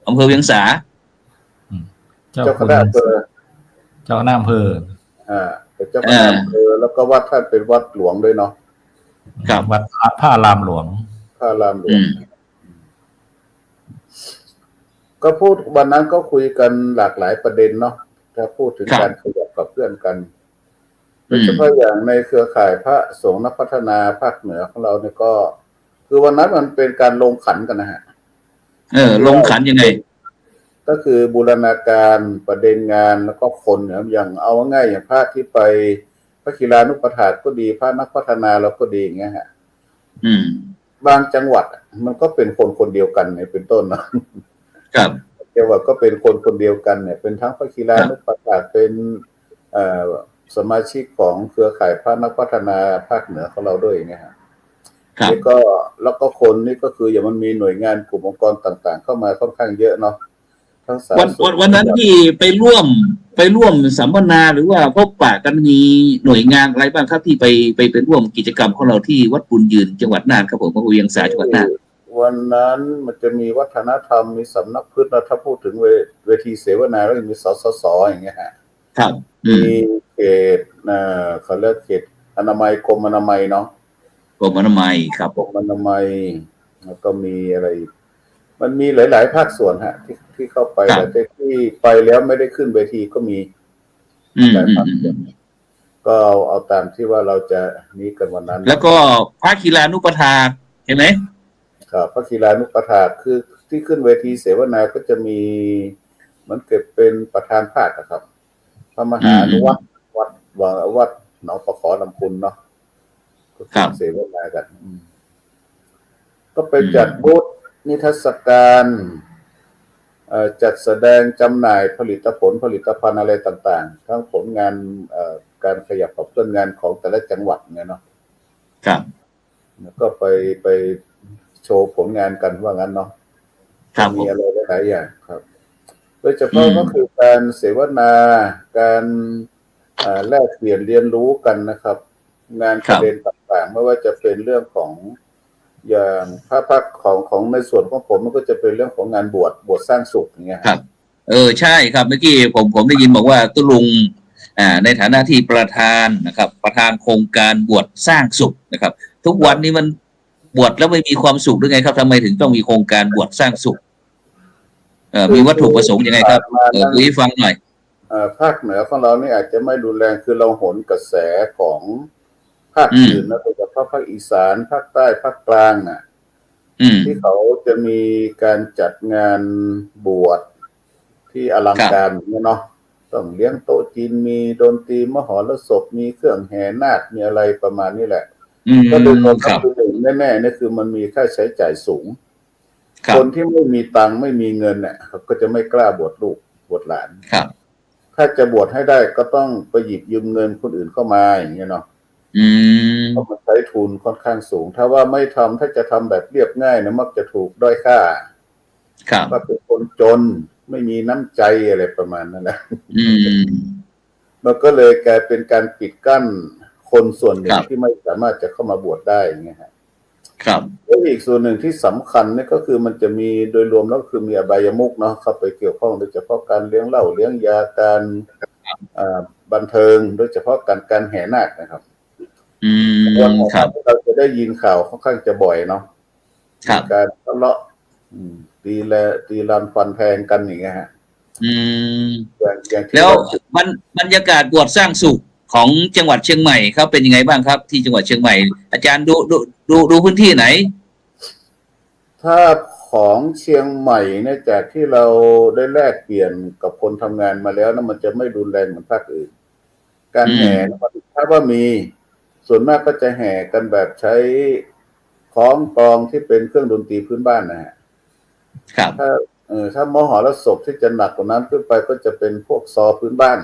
อำเภอเวียงสาเจ้าคณะอำเภอเจ้าคณะอำเภอเป็นเจ้าคณะอำเภอแล้วก็วัดท่านเป็นวัดหลวงด้วยเนาะครับวัดพระอารามหลวงก็พูดวันนั้นก็คุยกันหลากหลายประเด็นเนาะถ้าพูดถึงการขยับกับเพื่อนกันโดยเฉพาะอย่างในเครือข่ายพระสงฆ์นักพัฒนาภาคเหนือของเราเนี่ยก็คือวันนั้นมันเป็นการลงขันกันนะฮะลงขันยังไงก็คือบูรณาการประเด็นงานแล้วก็คนเนี่ยอย่างเอาง่ายอย่างพระที่ไปพระกีฬานุปถาก็ดีพระนักพัฒนาเราก็ดีอย่างเงี้ยฮะบางจังหวัดมันก็เป็นคนเดียวกันเนี่ยเป็นต้นนะครับจังหวัดก็เป็นคนเดียวกันเนี่ยเป็นทั้งพระกีฬานุปถาเป็นสมาชิกของเครือข่ายพระนักพัฒนาภาคเหนือของเราด้วยอย่างเงี้ยฮะแล้วก็คนนี่ก็คืออย่างมันมีหน่วยงานกลุ่มองค์กรต่างๆเข้ามาค่อนข้างเยอะเนาะวันนั้นที่ไปร่วมสัมมนาหรือว่าพบปะกันมีหน่วยงานอะไรบ้างครับที่ไปร่วมกิจกรรมของเราที่วัดบุญยืนจังหวัดน่านครับผมอำเภอเวียงสาจังหวัดน่านวันนั้นมันจะมีวัฒนธรรมมีสำนักพุทธถ้าพูดถึงเวทีเสวนาแล้วมีสสอย่างเงี้ยฮะครับมีเขตเขาเรียกเขตอนามัยกรมอนามัยเนาะกรมอนามัยครับกรมอนามัยแล้วก็มีอะไรมันมีหลายๆภาคส่วนฮะที่เข้าไปแต่ที่ไปแล้วไม่ได้ขึ้นเวทีก็มีหลายภาคส่วนก็เอาตามที่ว่าเราจะนี้กันวันนั้นแล้วก็พระกีฬานุปถาเห็นไหมครับพระกีฬานุปถาคือที่ขึ้นเวทีเสวนาก็จะมีมันเกิดเป็นประธานภาคครับพระมหานุวัตรวัดหนองประขอลำพูนเนาะก็เสวนากันก็ไปจัดบูธนิทรรศการจัดแสดงจำหน่ายผลิตภัณฑ์อะไรต่างๆทั้งผลงานการขยับขับเคลื่อนงานของแต่ละจังหวัดเนี่ยเนาะครับแล้วก็ไปโชว์ผลงานกันว่างั้นเนาะมีอะไรหลายอย่างครับโดยเฉพาะก็คือการเสวนาการแลกเปลี่ยนเรียนรู้กันนะครับงานประเด็นต่างๆไม่ว่าจะเป็นเรื่องของอย่างภาคของในส่วนของผมมันก็จะเป็นเรื่องของงานบวชสร้างสุขอย่างเงี้ยครับใช่ครับเมื่อกี้ผมได้ยินบอกว่าตุลุงในฐานะที่ประธานนะครับประธานโครงการบวชสร้างสุขนะครับทุกวันนี้มันบวชแล้วไม่มีความสุขหรือไงครับทำไมถึงต้องมีโครงการบวชสร้างสุขมีวัตถุประสงค์ยังไงครับคุยให้ฟังหน่อยภาคเหนือของเรานี่อาจจะไม่รุนแรงคือเราโหนกระแสของภาคอื่นนะโดยเฉพาะภาคอีสานภาคใต้ภาคกลางน่ะที่เขาจะมีการจัดงานบวชที่อลังการเนาะต้องเลี้ยงโต๊ะจีนมีดนตรีมหรสพมีเครื่องแห่นาคมีอะไรประมาณนี้แหละก็โดยรวมคือแน่ๆนี่คือมันมีค่าใช้จ่ายสูงคนที่ไม่มีตังค์ไม่มีเงินเนี่ยเขาก็จะไม่กล้าบวชลูกบวชหลานถ้าจะบวชให้ได้ก็ต้องไปหยิบยืมเงินคนอื่นเข้ามาอย่างเงี้ยเนาะเพราะมันใช้ทุนค่อนข้างสูงถ้าว่าไม่ทำถ้าจะทำแบบเรียบง่ายนะมักจะถูกด้อยค่าว่าเป็นคนจนไม่มีน้ำใจอะไรประมาณนั้นนะมันก็เลยกลายเป็นการปิดกั้นคนส่วนหนึ่งที่ไม่สามารถจะเข้ามาบวชได้อย่างเงี้ยครับแล้วอีกส่วนหนึ่งที่สำคัญนี่ก็คือมันจะมีโดยรวมแล้วคือมีอบายมุขเนาะเข้าไปเกี่ยวข้องโดยเฉพาะการเลี้ยงเหล้าเลี้ยงยาการบันเทิงโดยเฉพาะการแห่นาคนะครับวันของเราจะได้ยินข่าวค่อนข้างจะบ่อยเนาะการทะเลาะตีรันฟันแทงกันอย่างเงี้ยฮะแล้วบรรยากาศบวชสร้างสุขของจังหวัดเชียงใหม่ครับเป็นยังไงบ้างครับที่จังหวัดเชียงใหม่อาจารย์ดูพื้นที่ไหนถ้าของเชียงใหม่เนี่ยจากที่เราได้แลกเปลี่ยนกับคนทำงานมาแล้วนะมันจะไม่รุนแรงเหมือนภาคอื่นการแห่ถ้าว่ามีส ส่วนมากก็จะแห่กันแบบใช้คล้องกลองที่เป็นเครื่องดนตรีพื้นบ้านนะฮะ ครับ ถ้ามหรสพที่จะหนักกว่านั้นขึ้นไปก็จะเป็นพวกซอพื้นบ้าน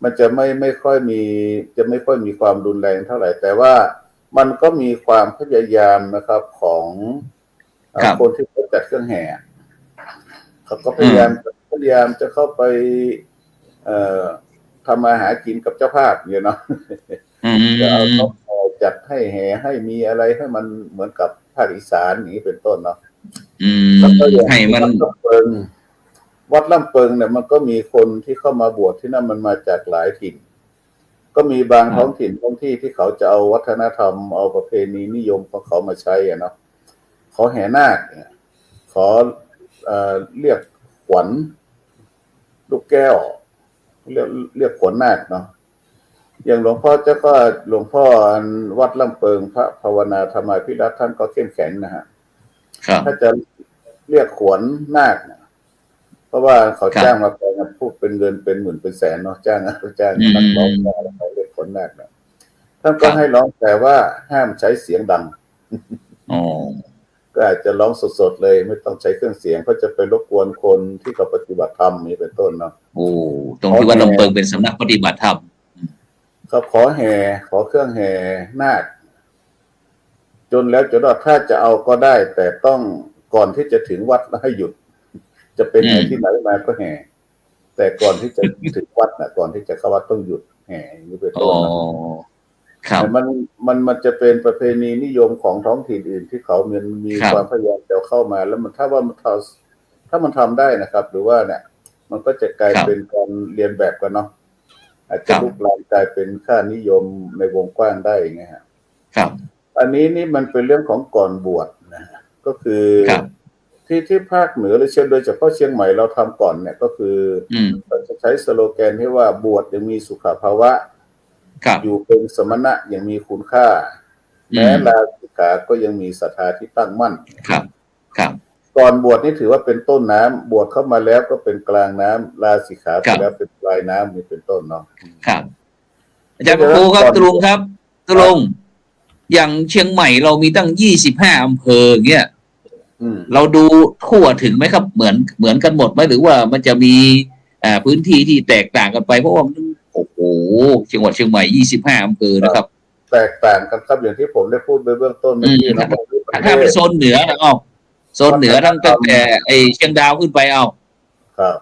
มันจะไม่ค่อยมีความรุนแรงเท่าไหร่แต่ว่ามันก็มีความพยายามนะครับของคนที่จัดเครื่องแห่เขาก็พยายามจะเข้าไปทำมาหากินกับเจ้าภาพเนาะจะเอาเขาจัดให้แห่ให้มีอะไรให้มันเหมือนกับภาคอีสานอย่างนี้เป็นต้นเนาะแล้วก็อย่างวัดลำเปิงเนี่ยมันก็มีคนที่เข้ามาบวชที่นั่นมันมาจากหลายถิ่นก็มีบางท้องถิ่นท้องที่ที่เขาจะเอาวัฒนธรรมเอาประเพณีนิยมของเขามาใช้เนาะขอแห่นาคขอเรียกขวัญลูกแก้วเรียกขวัญนาคเนาะอย่างหลวงพ่อหลวงพ่อวัดลำเปิงพระภาวนาธรรมาภิรัตน์ท่านก็เข้มแข็งนะฮะถ้าจะเรียกขวัญนาคเพราะว่าเขาจ้างมาแปลงพูดเป็นเงินเป็นหมื่นเป็นแสนเนาะจ้างนักร้องเขาเรียกขวัญนาคนะท่านก็ให้ร้องแต่ว่าห้ามใช้เสียงดังก็อาจจะร้องสดๆเลยไม่ต้องใช้เครื่องเสียงเพราะจะไปรบกวนคนที่เขาปฏิบัติธรรมนี่เป็นต้นเนาะโอ้ตรงที่ว่าลำเปิงเป็นสำนักปฏิบัติธรรมเขาขอเครื่องแห่นาคจนแล้วจนรอดถ้าจะเอาก็ได้แต่ต้องก่อนที่จะถึงวัดแล้วให้หยุดจะเป็นแห่ที่ไหนมาก็แห่แต่ก่อนที่จะถึงวัดนะก่อนที่จะเข้าวัดต้องหยุดแห่นี่เป็นต้นนะมันจะเป็นประเพณีนิยมของท้องถิ่นอื่นที่เขามีความพยายามจะเข้ามาแล้วมันถ้ามันทำได้นะครับหรือว่าเนี่ยมันก็จะกลายเป็นการเรียนแบบกันเนาะอาจจะลุกลามกลายเป็นค่านิยมในวงกว้างได้อย่างเงี้ยครับอันนี้นี่มันเป็นเรื่องของก่อนบวชนะก็คือที่ภาคเหนือหรือโดยเฉพาะเชียงใหม่เราทำก่อนเนี่ยก็คือเราจะใช้สโลแกนที่ว่าบวชยังมีสุขภาวะอยู่เป็นสมณะยังมีคุณค่าแม้ลาสิกขาก็ยังมีศรัทธาที่ตั้งมั่นครับก่อนบวชนี่ถือว่าเป็นต้นน้ำบวชเข้ามาแล้วก็เป็นกลางน้ำลาสิกขาไปแล้วเป็นปลายน้ำนี่เป็นต้นเนาะครับอาจารย์ครูครับตุลงครับตุลงอย่างเชียงใหม่เรามีตั้ง25 อำเภอเงี้ยเราดูทั่วถึงไหมครับเหมือนกันหมดไหมหรือว่ามันจะมีพื้นที่ที่แตกต่างกันไปเพราะว่าโอ้โหจังหวัดเชียงใหม่25 อำเภอนะครับแตกต่างกันครับอย่างที่ผมได้พูดไปเบื้องต้นเมื่อกี้นะถ้าเป็นโซนเหนือนะโซนเหนือตั้งแต่เชียงดาวขึ้นไปครับ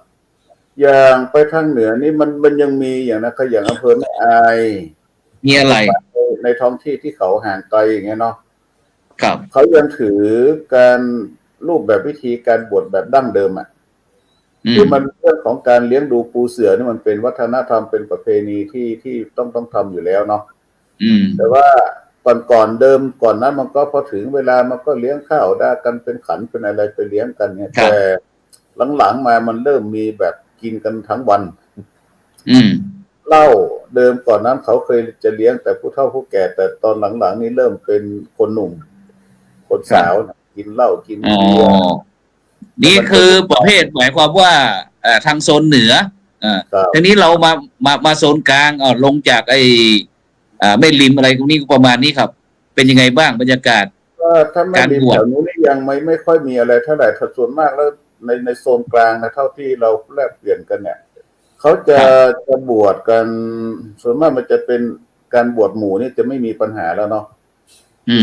อย่างไปทางเหนือนี่มันยังมีอย่างนะอย่างอำเภอแม่อายมีอะไรในท้องที่ที่เขาห่างไกลอย่างเงี้ยเนาะครับเขายังถือการรูปแบบวิธีการบวชแบบดั้งเดิมคือมันเรื่องของการเลี้ยงดูปูเสือนี่มันเป็นวัฒนธรรมเป็นประเพณีที่ต้องทำอยู่แล้วเนาะแต่ว่าก่อนเดิมก่อนนั้นมันก็พอถึงเวลามันก็เลี้ยงข้าวได้กันเป็นขันเป็นอะไรไปเลี้ยงกันเนี่ยแต่หลังๆมามันเริ่มมีแบบกินกันทั้งวันเหล้าเดิมก่อนนั้นเขาเคยจะเลี้ยงแต่ผู้เฒ่าผู้แก่แต่ตอนหลังๆนี้เริ่มเป็นคนหนุ่มคนสาวกินเหล้ากินเบียร์นี่คือประเภทหมายความว่าทางโซนเหนือทีนี้เรามาโซนกลางลงจากแม่ริมอะไรตรงนี้ประมาณนี้ครับเป็นยังไงบ้างบรรยากาศถ้าแม่ริมแถวนู้นยังไม่ค่อยมีอะไรเท่าไหร่ส่วนมากแล้วในโซนกลางนะเท่าที่เราแลกเปลี่ยนกันเนี่ยเขาจะบวชกันส่วนมากมันจะเป็นการบวชหมู่นี่จะไม่มีปัญหาแล้วเนาะ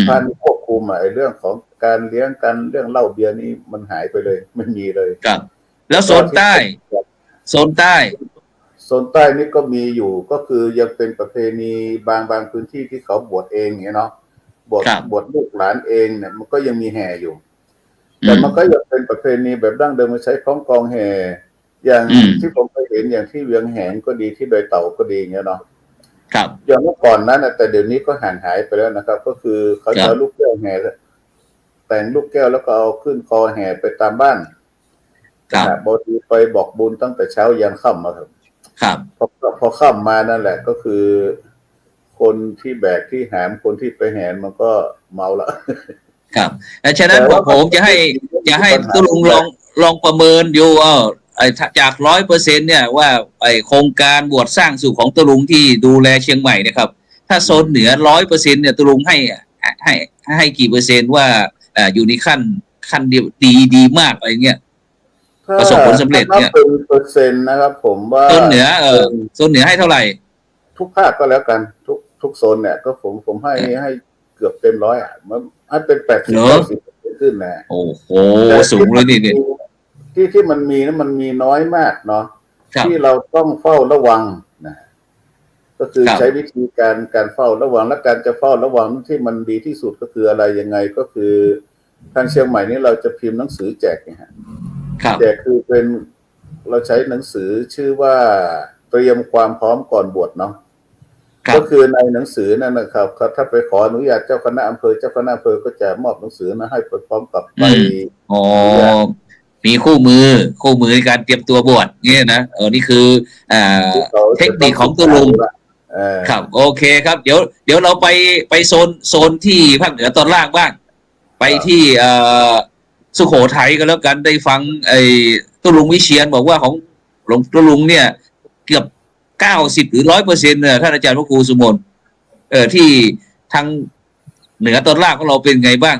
ท่านควบคุมเรื่องของการเลี้ยงกันเรื่องเหล้าเบียร์นี่มันหายไปเลยไม่มีเลยครับแล้วโซนใต้นี่ก็มีอยู่ก็คือยังเป็นประเพณีบางพื้นที่ที่เขาบวชเองเนาะบวชลูกหลานเองเนี่ยมันก็ยังมีแห่อยู่แต่มันก็ยังเป็นประเพณีแบบดั้งเดิมมันใช้คล้องกองแห่อย่างที่ผมเคยเห็นอย่างที่เวียงแหงก็ดีที่ดอยเต่าก็ดีเงี้ยเนาะครับอย่างเมื่อก่อนนั้นแต่เดี๋ยวนี้ก็ห่างหายไปแล้วนะครับก็คือเขาจะลูกแก้วแห่แต่งลูกแก้วแล้วก็เอาขึ้นคอแห่ไปตามบ้านบางทีไปบอกบุญตั้งแต่เช้ายันค่ำมาครับพอค่ำมานั่นแหละก็คือคนที่แบกที่หามคนที่ไปแห่มันก็เมาละครับฉะนั้นผมจะให้ตุลุงลองประเมินอยู่จาก 100% เนี่ยว่าโครงการบวชสร้างสุขของตุลุงที่ดูแลเชียงใหม่นะครับ ถ้าโซนเหนือ100%เนี่ยตุลุงให้กี่เปอร์เซ็นต์ว่าอยู่ในขั้นดีมากอะไรเงี้ยประสบผลสำเร็จเนี่ยเป็นเปอร์เซ็นต์นะครับผมว่าโซนเหนือโซนเหนือให้เท่าไหร่ทุกภาคก็แล้วกันทุกโซนเนี่ยก็ผมให้เกือบเต็ม100มันให้เป็น80-90%ขึ้นนะโอ้โหสูงเลยนี่ที่มันมีนะมันมีน้อยมากเนาะที่เราต้องเฝ้าระวังนะก็คือใช้วิธีการเฝ้าระวังและการจะเฝ้าระวังที่มันดีที่สุดก็คืออะไรยังไงก็คือทางเชียงใหม่นี้เราจะพิมพ์หนังสือแจกนะฮะแจกคือเป็นเราใช้หนังสือชื่อว่าเตรียมความพร้อมก่อนบวชเนาะก็คือในหนังสือนั่นนะครับถ้าไปขออนุญาตเจ้าคณะอำเภอก็จะมอบหนังสือนะให้พร้อมกับไปมีคู่มือในการเตรียมตัวบวชเนี่ยนะนี่คือเทคนิคของตัวลุงครับโอเคครับเดี๋ยวเราไปโซนที่ภาคเหนือตอนล่างบ้างไปที่สุโขทัยก็แล้วกันได้ฟังตัวลุงวิเชียรบอกว่าของหลวงตัวลุงเนี่ยเกือบ90 หรือ 100%เนี่ยท่านอาจารย์พระครูสุมนที่ทางเหนือตอนล่างของเราเป็นไงบ้าง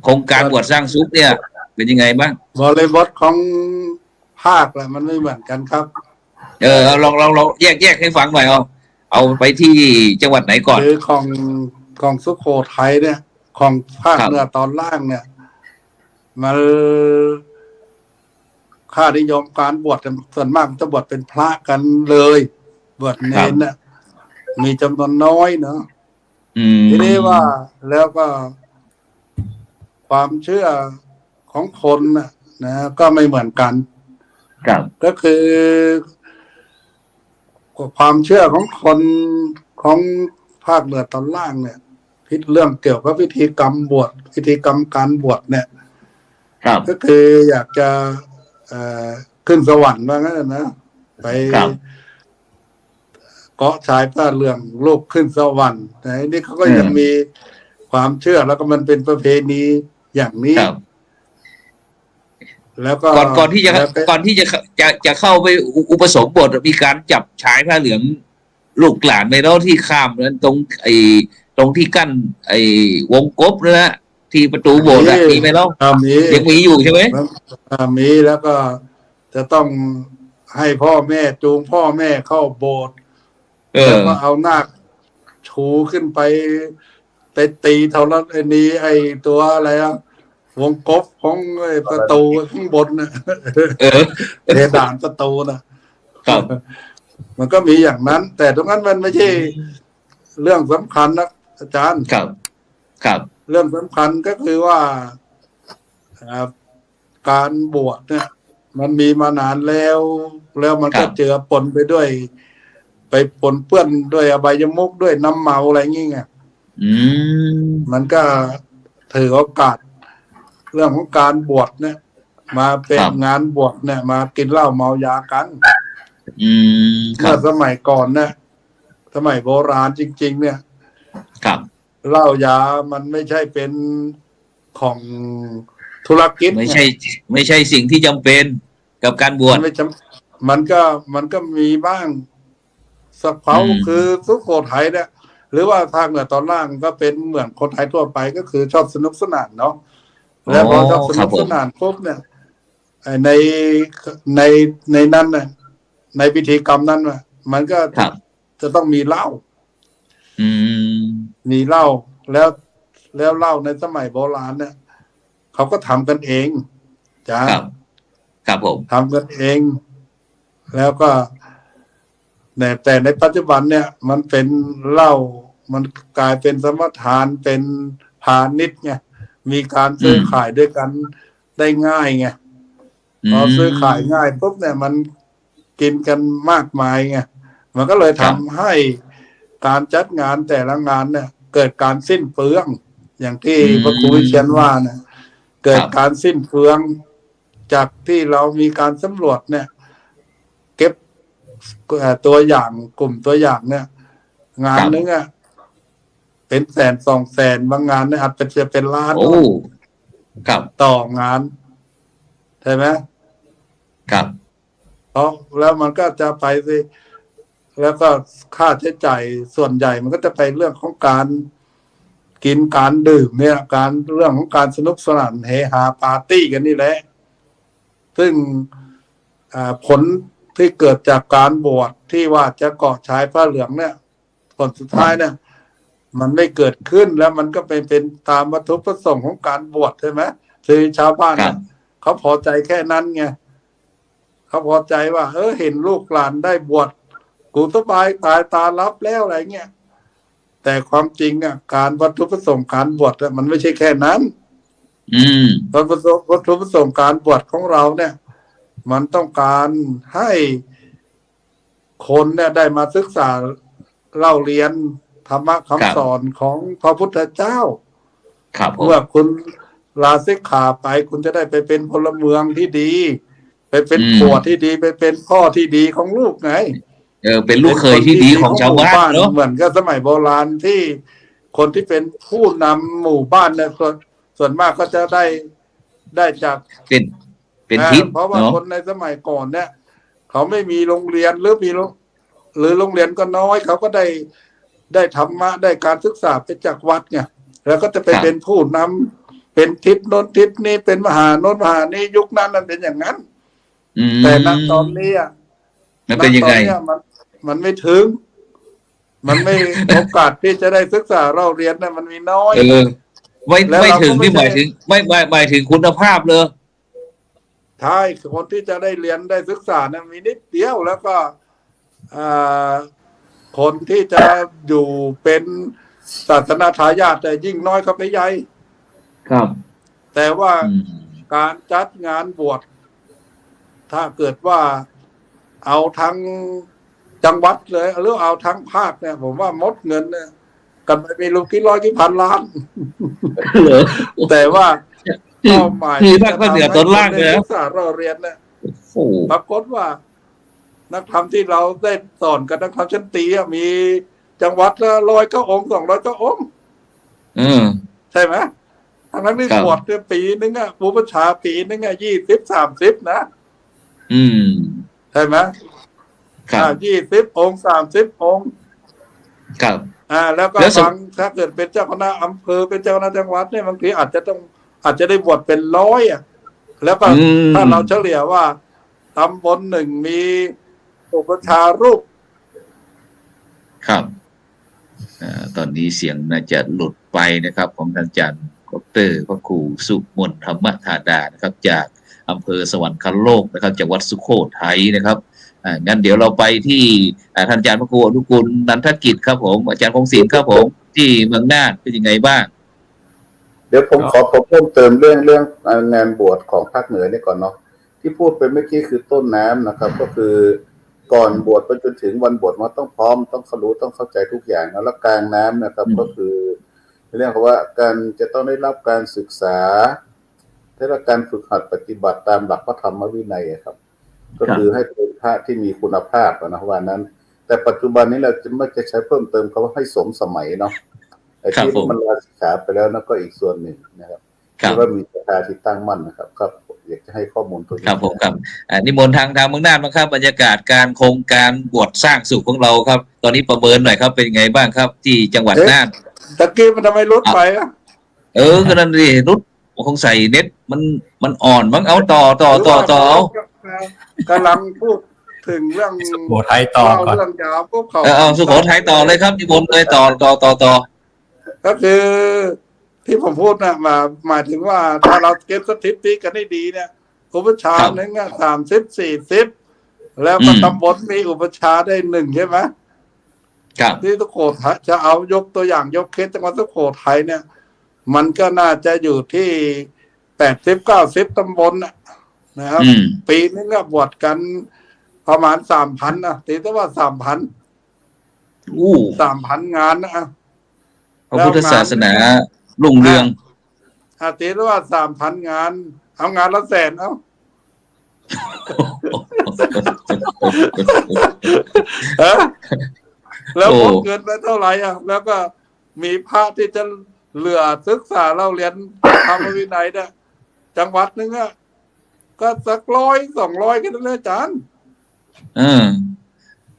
โครงการบวชสร้างซุปเนี่ยเป็นยังไงบ้างบริบทของภาคแหละมันไม่เหมือนกันครับลองแยกให้ฟังหน่อยเอาไปที่จังหวัดไหนก่อนคือของสุโขทัยเนี่ยของภาคเหนือตอนล่างเนี่ยมันค่านิยมการบวชส่วนมากจะบวชเป็นพระกันเลยบวชเนรเนี่ยมีจำนวนน้อยเนาะทีนี้ว่าแล้วก็ความเชื่อของคนนะก็ไม่เหมือนกันก็คือความเชื่อของคนของภาคเหนือตอนล่างเนี่ยพิเรื่องเกี่ยวกับพิธีกรรมบวชพิธีกรรมการบวชเนี่ยก็คืออยากจะขึ้นสวรรค์ว่างั้นนะไปเกาะชายผ้าเหลืองลูกขึ้นสวรรค์นี่เขาก็ยังมีความเชื่อแล้วก็มันเป็นประเพณีอย่างนี้แล้วก็ก่อนที่จะเข้าไปอุปสมบทมีการจับชายผ้าเหลืองลูกหลานในแล้วที่ข้ามนั้นตรงที่กั้นวงกบนะฮะที่ประตูโบสถ์มีไหมเล่ายังมีอยู่ใช่ไหมมีแล้วก็จะต้องให้พ่อแม่จูงพ่อแม่เข้าโบสถ์แล้วก็เอานาคชูขึ้นไปตีเท่านั้นนี้ตัวอะไรวงกบของประตูข้างบนนะเพดานประตูนะครับมันก็มีอย่างนั้นแต่ตรงนั้นมันไม่ใช่เรื่องสำคัญนะอาจารย์ครับเรื่องสำคัญก็คือว่าการบวชเนี่ยมันมีมานานแล้วมันก็เจือปนไปด้วยไปปนเปื้อนด้วยอบายมุขด้วยน้ำเมาอะไรอย่างเงี้ยมันก็ถือโอกาสเรื่องของการบวชเนี่ยมาเป็นงานบวชเนี่ยมากินเหล้าเมายากันเมื่อสมัยก่อนเนี่ยสมัยโบราณจริงๆเนี่ยเหล้ายามันไม่ใช่เป็นของธุรกิจไม่ใช่สิ่งที่จำเป็นกับการบวชมันก็มีบ้างสักเผาคือสุโขทัยเนี่ยหรือว่าทางเหนือตอนล่างก็เป็นเหมือนคนไทยทั่วไปก็คือชอบสนุกสนานเนาะแล้วพอชอบสนุกสนานปุ๊บเนี่ยในนั้นน่ะในพิธีกรรมนั้นน่ะมันก็จะต้องมีเหล้ามีเหล้าแล้วเหล้าในสมัยโบราณเนี่ยเขาก็ทำกันเองจ้าครับผมทำกันเองแล้วก็แต่ในปัจจุบันเนี่ยมันเป็นเหล้ามันกลายเป็นสมทานเป็นพาณิชย์ไงมีการซื้อขายด้วยกันได้ง่ายไงพอซื้อขายง่ายปุ๊บเนี่ยมันกินกันมากมายไงมันก็เลยทำให้การจัดงานแต่ละงานเนี่ยเกิดการสิ้นเปลืองอย่างที่พระครูวิเชียรว่าเนี่ยเกิดการสิ้นเปลืองจากที่เรามีการสำรวจเนี่ยเก็บตัวอย่างกลุ่มตัวอย่างเนี่ยงานนึงเป็น100,000-200,000บางงานเนี่ยอาจจะเป็นล้านต่องานใช่ไหมเพราะแล้วมันก็จะไปสิ แล้วก็ค่าใช้จ่ายส่วนใหญ่มันก็จะไปเรื่องของการกินการดื่มเนี่ยการเรื่องของการสนุกสนานเฮฮาปาร์ตี้กันนี่แหละซึ่งผลที่เกิดจากการบวชที่ว่าจะเกาะชายผ้าเหลืองเนี่ยผลสุดท้ายเนี่ยมันไม่เกิดขึ้นแล้วมันก็เป็นตามวัตถุประสงค์ของการบวชใช่ไหมคือชาวบ้านเนี่ยเขาพอใจแค่นั้นไงเขาพอใจว่าเห็นลูกหลานได้บวชกูสบายตายตารับแล้วอะไรเงี้ยแต่ความจริงอ่ะการวัตถุประสงค์การบวชมันไม่ใช่แค่นั้นวัตถุประสงค์การบวชของเราเนี่ยมันต้องการให้คนเนี่ยได้มาศึกษาเล่าเรียนธรรมะคำสอนของพระพุทธเจ้าเมื่อคุณลาสิกขาไปคุณจะได้ไปเป็นพลเมืองที่ดีไปเป็นผัวที่ดีไปเป็นพ่อที่ดีของลูกไงเป็นลูกเคยที่ดีของชาวบ้านเนาะเหมือนกับสมัยโบราณที่คนที่เป็นผู้นำหมู่บ้านเนี่ยส่วนมากก็จะได้จากเป็นทิศเพราะว่าคนในสมัยก่อนเนี่ยเขาไม่มีโรงเรียนหรือโรงเรียนก็น้อยเขาก็ได้ธรรมะได้การศึกษาไปจากวัดไงแล้วก็จะไปเป็นผู้นำเป็นทิศโน้นทิศนี้เป็นมหาโน้นมหานี้ยุคนั้นมันเป็นอย่างนั้นแต่ณตอนนี้มันเป็นยังไงมันไม่ถึงมันไม่โอกาสที่จะได้ศึกษาเราเรียนเนี่ยมันมีน้อยไม่ถึงนี่หมายถึงไม่ถึงคุณภาพเลยใช่คนที่จะได้เรียนได้ศึกษาเนี่ยมีนิดเดียวแล้วก็คนที่จะอยู่เป็นศาสนาทายาทแต่ยิ่งน้อยเข้าไปใหญ่ครับแต่ว่าการจัดงานบวชถ้าเกิดว่าเอาทั้งจังหวัดเลยหรือเอาทั้งภาคเนี่ยผมว่ามดเงินเนี่ยกันไปมีลูกกี่ร้อยกี่พันล้านแต่ว่าเป้าหมายคือถ้าก็เหนือต้นล่างเลยศึกษาเราเรียนเนี่ยปรากฏว่านักธรรมที่เราได้สอนกับนักธรรมชั้นตรีมีจังหวัดละ100 ก็องค์200 ก็องค์ใช่ไหมทั้งนั้นที่บวชปีนึงอุปชาปีนึง20-30นะใช่ไหม20 องค์30 องค์ครับแล้วก็บางถ้าเกิดเป็นเจ้าคณะอำเภอเป็นเจ้าคณะจังหวัดเนี่ยบางทีอาจจะได้บวชเป็น100แล้วก็ถ้าเราเฉลี่ยว่าตำบลหนึ่งมีอุปชารูปครับตอนนี้เสียงน่าจะหลุดไปนะครับของท่านอาจารย์ดร.พระครูสุมนธรรมธาดานะครับจากอำเภอสวรรคโลกนะครับจังหวัดสุโขทัยนะครับงั้นเดี๋ยวเราไปที่ท่านอาจารย์พระครูอนุกูลนันทกิจครับผมอาจารย์คงศิลป์ครับผมที่เมืองน่านเป็นยังไงบ้างเดี๋ยวผมขอเพิ่มเติมเรื่องงานบวชของภาคเหนือนี่ก่อนเนาะที่พูดไปเมื่อกี้คือต้นน้ำนะครับก็คือก่อนบวชไปจนถึงวันบวชมันต้องพร้อมต้องรู้ต้องเข้าใจทุกอย่างแล้วกลางน้ำนะครับก็คือเรื่องว่าการจะต้องได้รับการศึกษาได้รับการฝึกหัดปฏิบัติตามหลักพระธรรมวินัยครับก็คือให้เป็นพระที่มีคุณภาพนะว่านั้นแต่ปัจจุบันนี้เราจะไม่จะใช้เพิ่มเติมคำว่าให้สมสมัยเนาะไอ้ที่มันลาศึกษาไปแล้วนั่นก็อีกส่วนหนึ่งนะครับที่ว่ามีศรัทธาที่ตั้งมั่นนะครับครับอยากจะให้ข้อมูลตัวนี้ครับผมครับนิมนต์ทางเมืองน่านนะครับบรรยากาศการโครงการบวชสร้างสุขของเราครับตอนนี้ประเมินหน่อยครับเป็นไงบ้างครับที่จังหวัดน่านตะกี้มันทำไมลดไปก็นั่นดิรุดคงใส่เน็ตมันอ่อนมั้งเอาต่อกำลังพูดถึงเรื่องสุโขทัยต่อเรื่องยาวพวกเขาสุโขทัยต่อเลยครับนิมนต์เลยต่อก็คือที่ผมพูดนะหมายถึงว่าถ้าเราเก็บสถิติกันได้ดีเนี่ยอุปชาหนึ่ง30-40แล้วก็ตำบลมีอุปชาได้1ใช่ไหมครับที่สุโขทัยจะเอายกตัวอย่างยกเคสจังหวัดสุโขทัยเนี่ยมันก็น่าจะอยู่ที่80-90 ตำบลนะครับปีนึงก็บวชกันประมาณ 3,000 นะตีได้ว่า 3,000 งานนะพระพุทธศาสนารุ่งเรืองตีได้ว่า 3,000 งานเอางานละ100,000แล้วหมดเงินไปเท่าไหร่แล้วก็มีพระที่จะเหลือศึกษาเราเรียนธรรมวินัยเนี่ยจังหวัดนึงก็สัก100-200กันเลยอาจารย์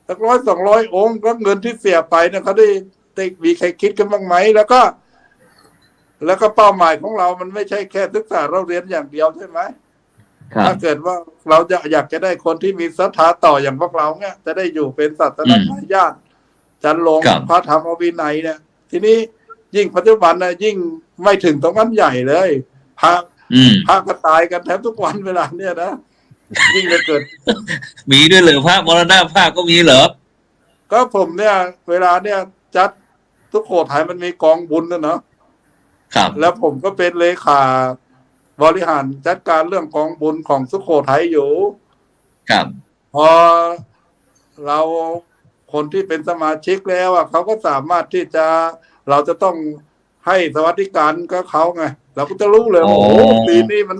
สัก100-200 องค์ก็เงินที่เสียไปเนี่ยเขาได้มีใครคิดกันบ้างไหมแล้วก็เป้าหมายของเรามันไม่ใช่แค่ศึกษาเราเรียนอย่างเดียวใช่ไหมถ้าเกิดว่าเราอยากจะได้คนที่มีศรัทธาต่ออย่างพวกเราเนี่ยจะได้อยู่เป็นศาสนทายาทจันลงพระธรรมวินัยเนี่ยทีนี้ยิ่งปัจจุบันนะยิ่งไม่ถึงตรงนั้นใหญ่เลยพระก็ตายกันแทบทุกวันเวลาเนี่ยนะยิ่งจะเกิด มีด้วยเหรอพระมรณภาพก็มีเหรอ ก็ผมเนี่ยเวลาเนี่ยจัดสุโขทัยมันมีกองบุญนะเนาะ ครับ แล้วผมก็เป็นเลขาบริหารจัดการเรื่องกองบุญของสุโขทัยอยู่ ครับ พอเราคนที่เป็นสมาชิกแล้วอ่ะเขาก็สามารถที่จะเราจะต้องให้สวัสดิการก็เขาไงเราก็จะรู้เลยว่าโอ้ปีนี้มัน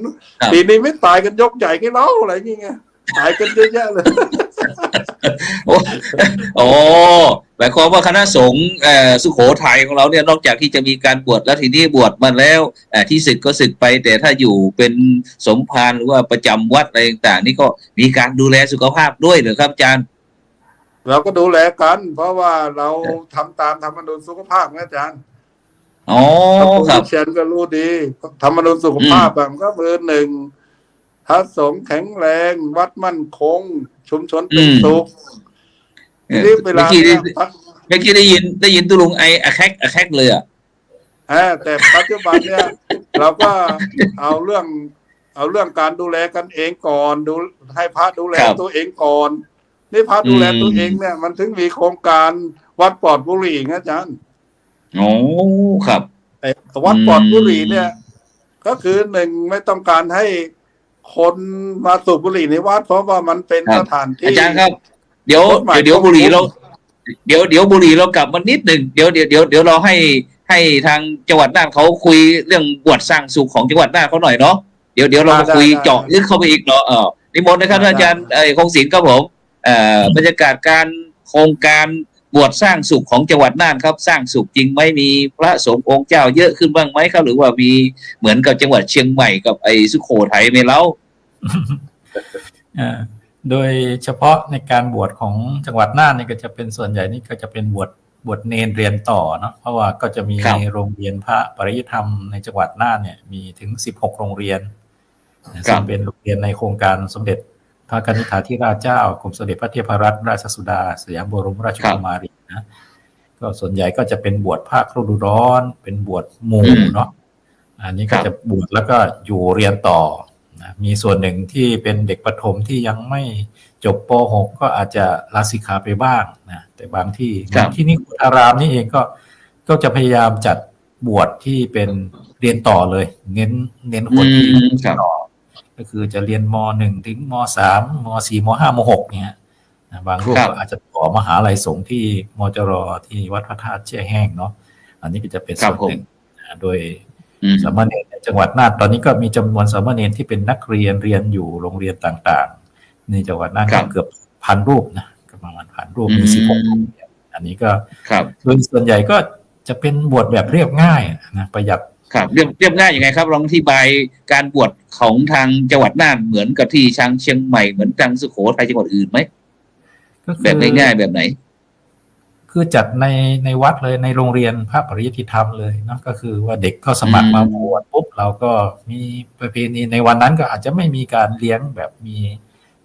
ปีนี้ไม่ตายกันยกใหญ่กี่เล่าอะไรอย่างเงี้ยตายกันเยอะแยะเลย โอ้หมายความว่าคณะสงฆ์สุโขทัยของเราเนี่ยนอกจากที่จะมีการบวชแล้วทีนี้บวชมาแล้วที่ศึกก็ศึกไปแต่ถ้าอยู่เป็นสมภารหรือว่าประจำวัดอะไรต่างๆนี่ก็มีการดูแลสุขภาพด้วยเหรอครับอาจารย์ เราก็ดูแลกัน เพราะว่าเราทำตามธรรมนูญสุขภาพนะอาจารย์ อ๋อครับ เชนก็รู้ดีธรรมนูญสุขภาพมันก็คือหนึ่งพระสงฆ์แข็งแรงวัดมั่นคงชุมชนเป็นสุขนี่เวลาเมื่อกี้ได้ยินตุลุงอะแคกเลยอ่ะแต่ปัจจุบันเนี่ยเราก็เอาเรื่องการดูแลกันเองก่อนดูให้พระดูแลตัวเองก่อนนี่พระดูแลตัวเองเนี่ยมันถึงมีโครงการวัดปลอดบุหรี่นะอาจารย์โอ้ครับวัดปลอดบุหรี่เนี่ยก็คือหนึ่งไม่ต้องการให้คนมาสูบบุหรี่ในวัดเพราะว่ามันเป็นสถานที่อาจารย์ครับเดี๋ยวบุหรี่เราเดี๋ยวบุหรี่เรากลับมานิดหนึ่งเดี๋ยวเราให้ทางจังหวัดน่านเขาคุยเรื่องบวชสร้างสุขของจังหวัดน่านเขาหน่อยเนาะเดี๋ยวเรามาคุยเจาะลึกเข้าไปอีกเนาะนิมนต์นะครับอาจารย์คงศิลป์ครับผมบรรยากาศการโครงการบวชสร้างสุขของจังหวัดน่านครับสร้างสุขจริงไหมมีพระสงฆ์องค์เจ้าเยอะขึ้นบ้างไหมครับหรือว่ามีเหมือนกับจังหวัดเชียงใหม่กับสุโขทัยไหมเล่า โดยเฉพาะในการบวชของจังหวัดน่านนี่ก็จะเป็นส่วนใหญ่นี่ก็จะเป็นบวชเนรเรียนต่อเนาะเพราะว่าก็จะมีโรงเรียนพระปริยธรรมในจังหวัดน่านเนี่ยมีถึง16โรงเรียนซึ่งเป็นโรงเรียนในโครงการสมเด็จพระกนิษฐาธิราชเจ้ากรมสมเด็จพระเทพรัตนราชสุดาสยามบรมราชกุมารีนะก็ส่วนใหญ่ก็จะเป็นบวชภาคฤดูร้อนเป็นบวชหมู่เนาะอันนี้ก็จะบวชแล้วก็อยู่เรียนต่อมีส่วนหนึ่งที่เป็นเด็กประถมที่ยังไม่จบป .6 ก็อาจจะลาสิกขาไปบ้างนะแต่บางที่ที่นี่อารามนี่เองก็จะพยายามจัดบวชที่เป็นเรียนต่อเลยเน้นคนที่ต่อก็คือจะเรียนม.1 ถึงม.3 ม.4 ม.5 ม.6 เนี่ยบางรูปก็อาจจะต่อมหาลัยสงฆ์ที่มจร.ที่วัดพระธาตุแช่แห้งเนาะอันนี้ก็จะเป็นส่วนหนึ่งโดยสามเณรในจังหวัดน่านตอนนี้ก็มีจำนวนสามเณรที่เป็นนักเรียนอยู่โรงเรียนต่างๆในจังหวัดน่านก็เกือบ1,000 รูปนะประมาณ1,000 รูปมี16โรงเรียนอันนี้ก็โดยส่วนใหญ่ก็จะเป็นบวชแบบเรียบง่ายนะประหยัดครับเรียบง่ายยังไงครับลองอธิบายการบวชของทางจังหวัดน่านเหมือนกับที่ทางเชียงใหม่เหมือนทางสุโขทัยจังหวัดอื่นไหมแบบง่ายๆแบบไหนคือจัดในวัดเลยในโรงเรียนพระปริยติธรรมเลยเนาะก็คือว่าเด็กก็สมัครมาบวชปุ๊บเราก็มีประเพณีในวันนั้นก็อาจจะไม่มีการเลี้ยงแบบมี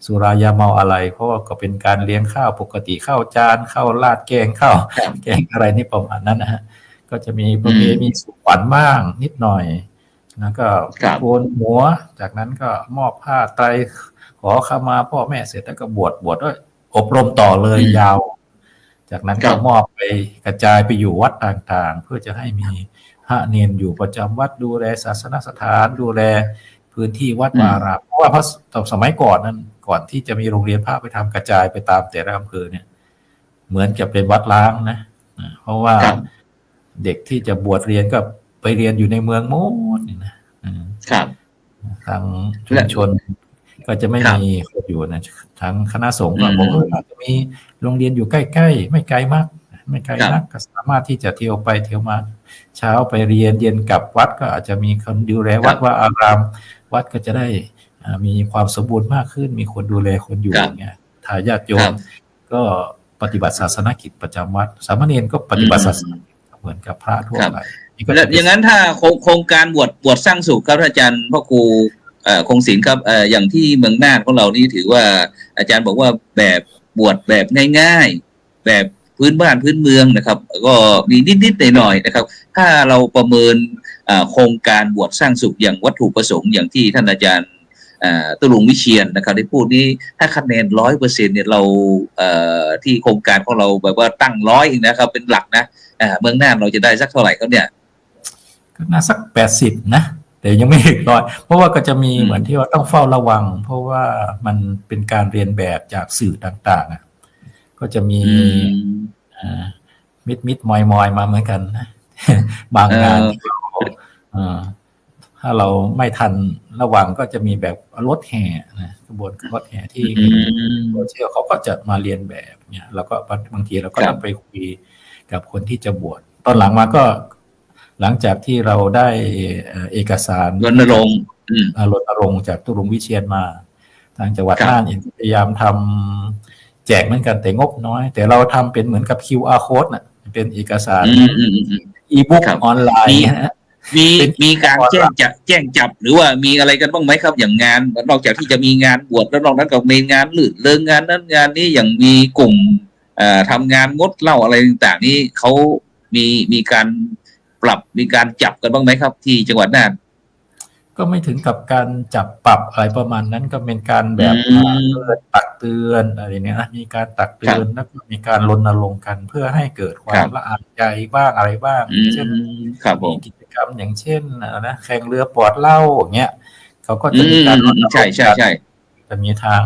สุรายาเมาอะไรเพราะว่าก็เป็นการเลี้ยงข้าวปกติข้าวจานข้าวราดแกงข้าวแกงอะไรนี่ประมาณนั้นนะฮะก็จะมีประเพณีสุขวัญบ้างนิดหน่อยแล้วก็โกนหัวจากนั้นก็มอบผ้าไตรขอขมาพ่อแม่เสร็จแล้วก็บวชด้วยอบรมต่อเลยยาวจากนั้นก็มอบไปกระจายไปอยู่วัดต่างๆเพื่อจะให้มีพระเนรอยู่ประจำวัดดูแลศาสนสถานดูแลพื้นที่วัดวารามเพราะว่าพระสมัยก่อนนั้นก่อนที่จะมีโรงเรียนพระไปทำกระจายไปตามแต่ละอำเภอเนี่ยเหมือนกับเป็นวัดล้างนะเพราะว่าเด็กที่จะบวชเรียนก็ไปเรียนอยู่ในเมืองหมดนี่นะครับทางชุมชนก็จะไม่มีคนอยู่นะทางคณะสงฆ์ก็บอกว่าอาจจะมีโรงเรียนอยู่ใกล้ๆไม่ไกลมากไม่ไกลนักก็สามารถที่จะเที่ยวไปเที่ยวมาเช้าไปเรียนเย็นกลับวัดก็อาจจะมีคนดูแลวัดว่าอารามวัดก็จะได้มีความสมบูรณ์มากขึ้นมีคนดูแลคนอยู่อย่างเงี้ยทายาทโยมก็ ปฏิบัติศาสนกิจประจำวัดสามเณรก็ปฏิบัติศาสนกิจเหมือนกับพระทั่วไปแล้วอย่างนั้นถ้าโครงการบวชสร้างสุขครับอาจารย์พ่อครูคงศิลป์ครับอย่างที่เมืองน่านของเรานี่ถือว่าอาจารย์บอกว่าแบบบวชแบบง่ายๆแบบพื้นบ้านพื้นเมืองนะครับก็มีนิดๆหน่อยๆนะครับถ้าเราประเมินโครงการบวชสร้างสุขอย่างวัตถุประสงค์อย่างที่ท่านอาจารย์ตุลุงวิเชียรนะครับได้พูดนี้ถ้าคะแนน 100% เนี่ยเราที่โครงการของเราแบบว่าตั้ง100เองนะครับเป็นหลักนะเมืองน่านเราจะได้สักเท่าไหร่ครับเนี่ยก็น่าสัก80นะแต่ยังไม่ถึง100เพราะว่าก็จะมีเหมือนที่ว่าต้องเฝ้าระวังเพราะว่ามันเป็นการเรียนแบบจากสื่อต่างๆก็จะมีมิดมอยมาเหมือนกันนะบางงานถ้าเราไม่ทันระวังก็จะมีแบบรถแห่นะขบวนรถแห่ที่โซเชียลเขาก็จะมาเรียนแบบเนี่ยเราก็บางทีเราก็ต้องไปคุยกับคนที่จะบวชตอนหลังมาก็หลังจากที่เราได้เอกสารรณรงค์จากตุลุงวิเชียรมาทางจังหวัดน่านเองพยายามทำแจกเหมือนกันแต่งบน้อยแต่เราทำเป็นเหมือนกับ QR code น่ะเป็นเอกสารe-book ออนไลน์มีการแจ้งจับหรือว่ามีอะไรกันบ้างไหมครับอย่างงานนอกจากที่จะมีงานบวชแล้วนอกนั้นก็มีงานลื่นเริงงานนั้นงานนี้อย่างมีกลุ่มทำงานงดเหล้าอะไรต่างๆนี้เขามีการปรับมีการจับกันบ้างไหมครับที่จังหวัดน่านก็ไม่ถึงกับการจับปรับอะไรประมาณนั้นก็เป็นการแบบตักเตือนอะไรเนี่ยนะมีการตักเตือนแล้วก็มีการรณรงค์กันเพื่อให้เกิดความละอายใจบ้างอะไรบ้างเช่นมีกิจกรรมอย่างเช่นนะแข่งเรือปอดเหล้าอย่างเงี้ยเขาก็จะมีการใช่จะมีทาง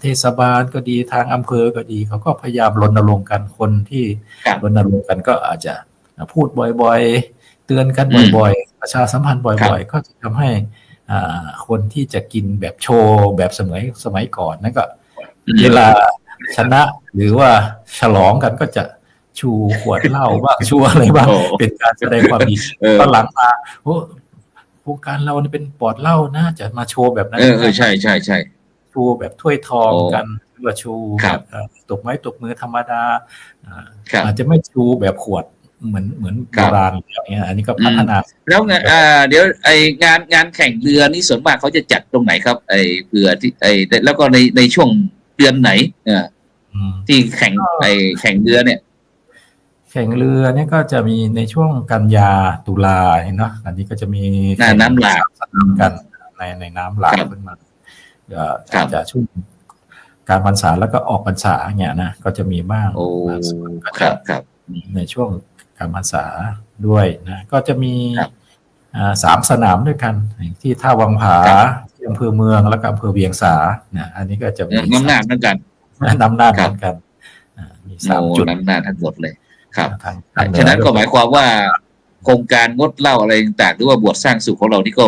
เทศบาลก็ดีทางอำเภอก็ดีเขาก็พยายามรณรงค์กันคนที่รณรงค์กันก็อาจจะพูดบ่อยๆเตือนกันบ่อยๆประชาสัมพันธ์บ่อยๆก็จะทำให้คนที่จะกินแบบโชว์แบบสมัยก่อนนั่นก็เวลาชนะหรือว่าฉลองกันก็จะชูขวดเหล้าบ้างชูอะไรบ้างเป็นการแสดงความดีตอนหลังมาโครงการเราเนี่ยเป็นปอดเหล้านะจะมาโชว์แบบนั้นใช่ชูแบบถ้วยทองกันหรือว่าชูแบบตบไม้ตบมือธรรมดาอาจจะไม่ชูแบบขวดเหมือนโบราณอย่างเงี้ยอันนี้ก็พัฒนาแล้วเดี๋ยวงานแข่งเรือนี่ส่วนมากเขาจะจัดตรงไหนครับเผื่อที่แล้วก็ในช่วงเดือนไหนที่แข่งเรือเนี่ยแข่งเรือเนี่ยก็จะมีในช่วงกันยาตุลาเนาะอันนี้ก็จะมีน้ำหลากกันในน้ำหลากขึ้นมาจะช่วงการพรรษาแล้วก็ออกพรรษาเนี่ยนะก็จะมีบ้างครับในช่วงการพรรษาด้วยนะก็จะมี3 สนามด้วยกันที่ท่าวังผาที่อำเภอเมืองแล้วก็อำเภอเวียงสานะอันนี้ก็จะมีน้ำหน้าเหมือนกันมี3 จุดน้ำหน้าทั้งหมดเลยครับฉะนั้นก็หมายความว่าโครงการงดเหล้าอะไรต่างๆหรือว่าบวชสร้างสุขของเรานี่ก็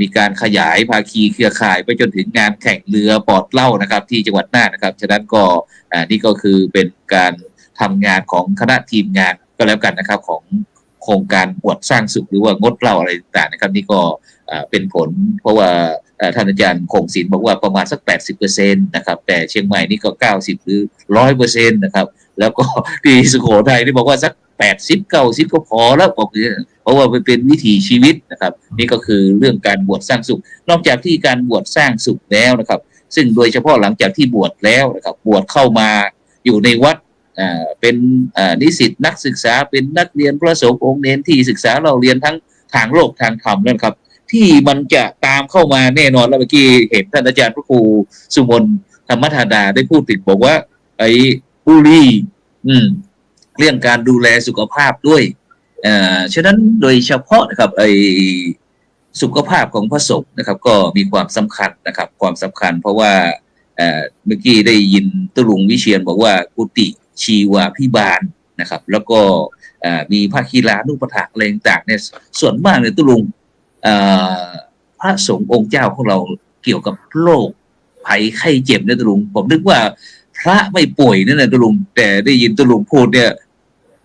มีการขยายภาคีเครือข่ายไปจนถึงงานแข่งเรือปอดเหล้านะครับที่จังหวัดน่านนะครับฉะนั้นก็นี่ก็คือเป็นการทำงานของคณะทีมงานก็แล้วกันนะครับของโครงการบวชสร้างสุขหรือว่างดเหล้าอะไรต่างๆนะครับนี่ก็เป็นผลเพราะว่าท่านอาจารย์คงศิลป์บอกว่าประมาณสัก 80% นะครับแต่เชียงใหม่นี่ก็90หรือ 100% นะครับแล้วก็ที่สุโขทัยนี่บอกว่าสัก80-90ก็พอแล้วบอกเพราะว่าเป็นวิถีชีวิตนะครับนี่ก็คือเรื่องการบวชสร้างสุขนอกจากที่การบวชสร้างสุขแล้วนะครับซึ่งโดยเฉพาะหลังจากที่บวชแล้วนะครับบวชเข้ามาอยู่ในวัดเป็นนิสิตนักศึกษาเป็นนักเรียนพระสงฆ์องค์เน้นที่ศึกษาเราเรียนทั้งทางโลกทางธรรมนั่นครับที่มันจะตามเข้ามาแน่นอนแล้วเมื่อกี้เห็นท่านอาจารย์พระครูสุมนธรรมธาดาได้พูดถึงบอกว่าไอ้บุหรี่เรื่องการดูแลสุขภาพด้วยฉะนั้นโดยเฉพาะนะครับไอ้สุขภาพของพระสงฆ์นะครับก็มีความสำคัญนะครับความสำคัญเพราะว่าเมื่อกี้ได้ยินตุลุงวิเชียรบอกว่ากุฏิชีวาภิบาลนะครับแล้วก็มีภาคีลานุปถากอะไรต่างๆเนี่ยส่วนมากเนี่ยตุลุงพระสงฆ์องค์เจ้าของเราเกี่ยวกับโรคภัยไข้เจ็บเนี่ยตุลุงผมนึกว่าพระไม่ป่วยนั่นแหละตุลุงแต่ได้ยินตุลุงพูดเนี่ย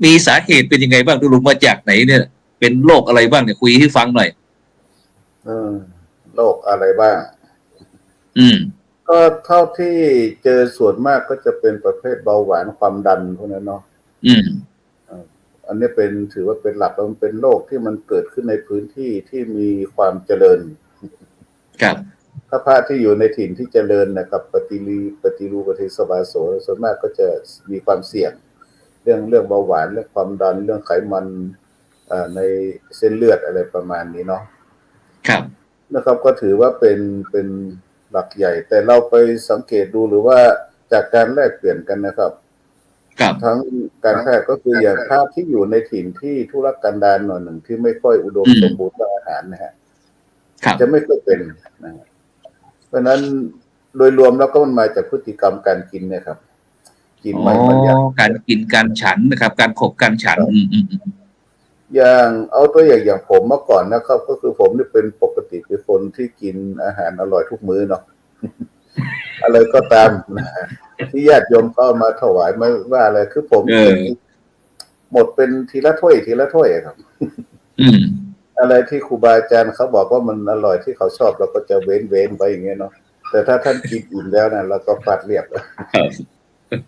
มีสาเหตุเป็นยังไงบ้างตุลุงมาจากไหนเนี่ยเป็นโรคอะไรบ้างเนี่ยคุยให้ฟังหน่อยโรคอะไรบ้าง ก็เท่าที่เจอส่วนมากก็จะเป็นประเภทเบาหวานความดันพวกนั้นเนาะอันนี้เป็นถือว่าเป็นหลักมันเป็นโรคที่มันเกิดขึ้นในพื้นที่ที่มีความเจริญครับถ้าพระที่อยู่ในถิ่นที่เจริญนะครับปฏิรูปฏิสวาโสส่วนมากก็จะมีความเสี่ยงเรื่องเบาหวานเรื่องความดันเรื่องไขมันในเส้นเลือดอะไรประมาณนี้เนาะครับนะครับก็ถือว่าเป็นหลักใหญ่แต่เราไปสังเกตดูหรือว่าจากการแลกเปลี่ยนกันนะครับทั้งการแพทย์ก็คืออย่างพระที่อยู่ในถิ่นที่ทุรกันดารหน่อยหนึ่งที่ไม่ค่อยอุดมสมบูรณ์อาหารนะฮะจะไม่ค่อยเป็นนะฮะเพราะนั้นโดยรวมแล้วก็มันมาจากพฤติกรรมการกินเนี่ยครับกินไม่บรรยัติการกินการฉันนะครับการขบการฉันอย่างเอาตัวอย่างผมเมื่อก่อนนะครับก็คือผมนี่เป็นปกติเป็นคนที่กินอาหารอร่อยทุกมื้อเนาะ อะไรก็ตามที่ญาติโยมก็มาถวายไม่ว่าอะไรคือผมหมดเป็นทีละถ้วยครับอะไรที่ครูบาอาจารย์เขาบอกว่ามันอร่อยที่เขาชอบเราก็จะเว้นไปอย่างเงี้ยเนาะแต่ถ้าท่านกินอิ่มแล้วนะเราก็ปัดเรียบ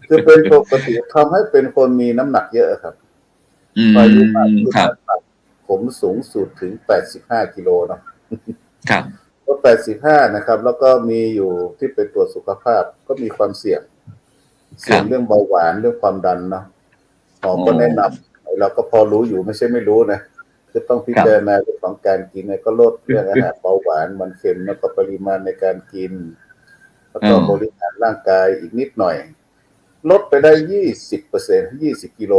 คือเป็นปกติทำให้เป็นคนมีน้ำหนักเยอะครับอายุมากผมสูงสุดถึง85กิโลเนาะครับก็85นะครับแล้วก็มีอยู่ที่ไปตรวจสุขภาพก็มีความเสี่ยงเรื่องเบาหวานเรื่องความดันเนาะหมอก็แนะนำเราก็พอรู้อยู่ไม่ใช่ไม่รู้นะคือต้องพิจารณาเรื่องของการกินก็ลดเรื่องอาหารเบาหวานมันเค็มแล้วก็ปริมาณในการกินแล้วก็บริหารร่างกายอีกนิดหน่อยลดไปได้20% 20กิโล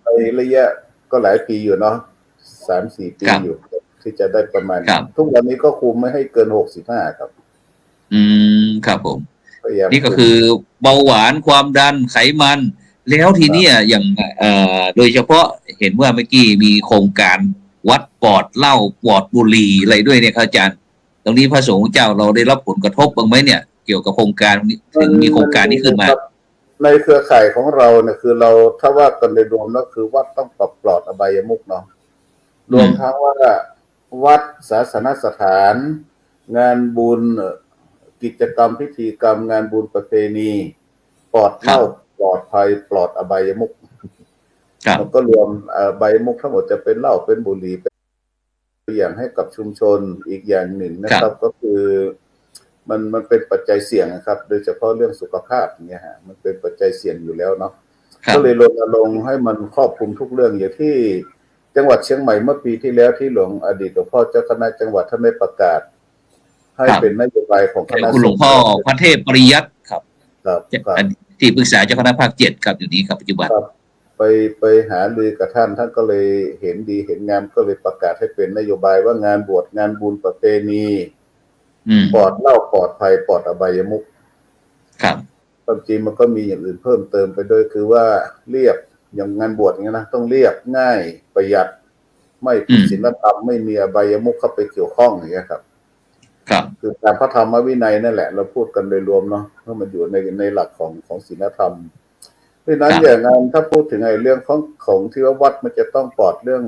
ในระยะก็หลายปีอยู่เนาะ 3-4 ปีอยู่ที่จะได้ประมาณทุกวันนี้ก็คุมไม่ให้เกิน65ครับครับผมนี่ก็คือเบาหวานความดันไขมันแล้วทีนี้อย่างโดยเฉพาะเห็นว่าเมื่อกี้มีโครงการวัดปอดเหล้าปอดบุหรี่อะไรด้วยเนี่ยครับอาจารย์ตรงนี้พระสงฆ์เจ้าเราได้รับผลกระทบบ้างไหมเนี่ยเกี่ยวกับโครงการถึงมีโครงการนี้ขึ้นมาในเครือข่ายของเราเนี่ยคือเราถ้าว่ากันโดยรวมแล้วคือวัดต้องปลอดอบายมุขเนาะรวมทั้งว่าวัดศาสนสถานงานบุญกิจกรรมพิธีกรรมงานบุญประเพณีปลอดเหล้าปลอดภัยปลอดอบายมุขมันก็รวมอบายมุขทั้งหมดจะเป็นเหล้าเป็นบุหรี่เป็นอย่างให้กับชุมชนอีกอย่างหนึ่งนะครับก็คือมันเป็นปัจจัยเสี่ยงนะครับโดยเฉพาะเรื่องสุขภาพเนี่ยฮะมันเป็นปัจจัยเสี่ยงอยู่แล้วเนาะก็เลยรณรงค์ให้มันครอบคลุมทุกเรื่องอย่างที่จังหวัดเชียงใหม่เมื่อปีที่แล้วที่หลวงอดีตหลวงพ่อเจ้าคณะจังหวัดท่านได้ประกาศให้เป็นนโยบายของคณะคุณหลวงพ่อพระเทพปริยัติครับที่ปรึกษาเจ้าคณะภาค7ครับอยู่นี้ครับปัจจุบันไปหารือกับท่านก็เลยเห็นดีเห็นงามก็เลยประกาศให้เป็นนโยบายว่างานบวชงานบุญประเพณีปลอดเหล้าปลอดภัยปลอดอบายมุขครับความจริงมันก็มีอย่างอื่นเพิ่มเติมไปด้วยคือว่าเรียบอย่างงานบวชอย่างนี้นะต้องเรียบง่ายประหยัดไม่ผิดศีลธรรมไม่มีอบายมุขเข้าไปเกี่ยวข้องอย่างนี้ครับคือตามพระธรรมวินัยนั่นแหละเราพูดกันโดยรวมเนาะเพราะมันอยู่ในหลักของศีลธรรมเพราะนั้นอย่างนั้นถ้าพูดถึงเรื่องของที่ว่าวัดมันจะต้องปลอดเรื่อง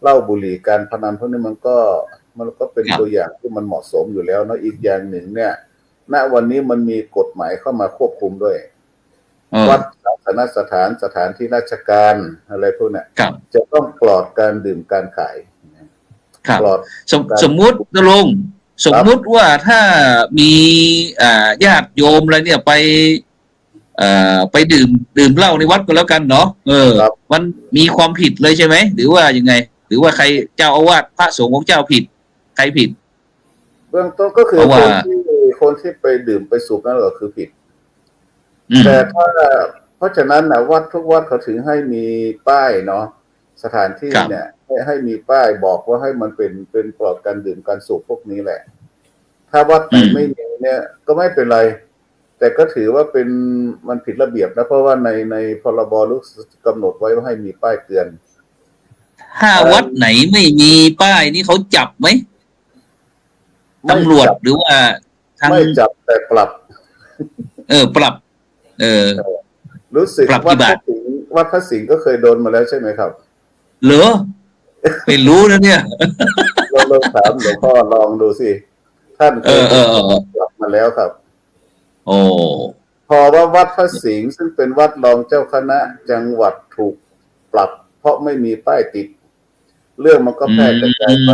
เหล้าบุหรี่การพนันพวกนี้มันก็เป็นตัวอย่างที่มันเหมาะสมอยู่แล้วเนาะอีกอย่างหนึ่งเนี่ยณวันนี้มันมีกฎหมายเข้ามาควบคุมด้วยวัดศาสนสถานที่ราชการอะไรพวกนี้จะต้องปลอดการดื่มการขายปลอดสมมุตินะลุงสมมุติว่าถ้ามีญาติโยมอะไรเนี่ยไปดื่มเหล้าในวัดก็แล้วกันเนาะมันมีความผิดเลยใช่ไหมหรือว่ายังไงหรือว่าใครเจ้าอาวาสพระสงฆ์ของเจ้าผิดใครผิดเบื้องต้นก็คือคนที่ไปดื่มไปสูบนั่นก็คือผิดแต่เพราะฉะนั้นนะวัดทุกวัดเขาถึงให้มีป้ายเนาะสถานที่เนี่ยให้มีป้ายบอกว่าให้มันเป็นปลอดการดื่มการสูบพวกนี้แหละถ้าวัดไหนไม่มีเนี่ยก็ไม่เป็นไรแต่ก็ถือว่ามันผิดระเบียบนะเพราะว่าในพรบรู้กำหนดไว้ว่าให้มีป้ายเตือนถ้าวัดไหนไม่มีป้ายนี่เขาจับไหมตำรวจหรือว่าไม่จับแต่ปรับปรับรู้สึกวัดพระสิงห์ก็เคยโดนมาแล้วใช่ไหมครับเหรอไม่รู้นะเนี่ยลองถามหลวงพ่อลองดูสิ ท่านเคยกลับมาแล้วครับ โอ้ พอว่าวัดพระสิงห์ซึ่งเป็นวัดรองเจ้าคณะจังหวัดถูกปรับ เพราะไม่มีป้ายติด เรื่องมันก็แพร่กระจายไป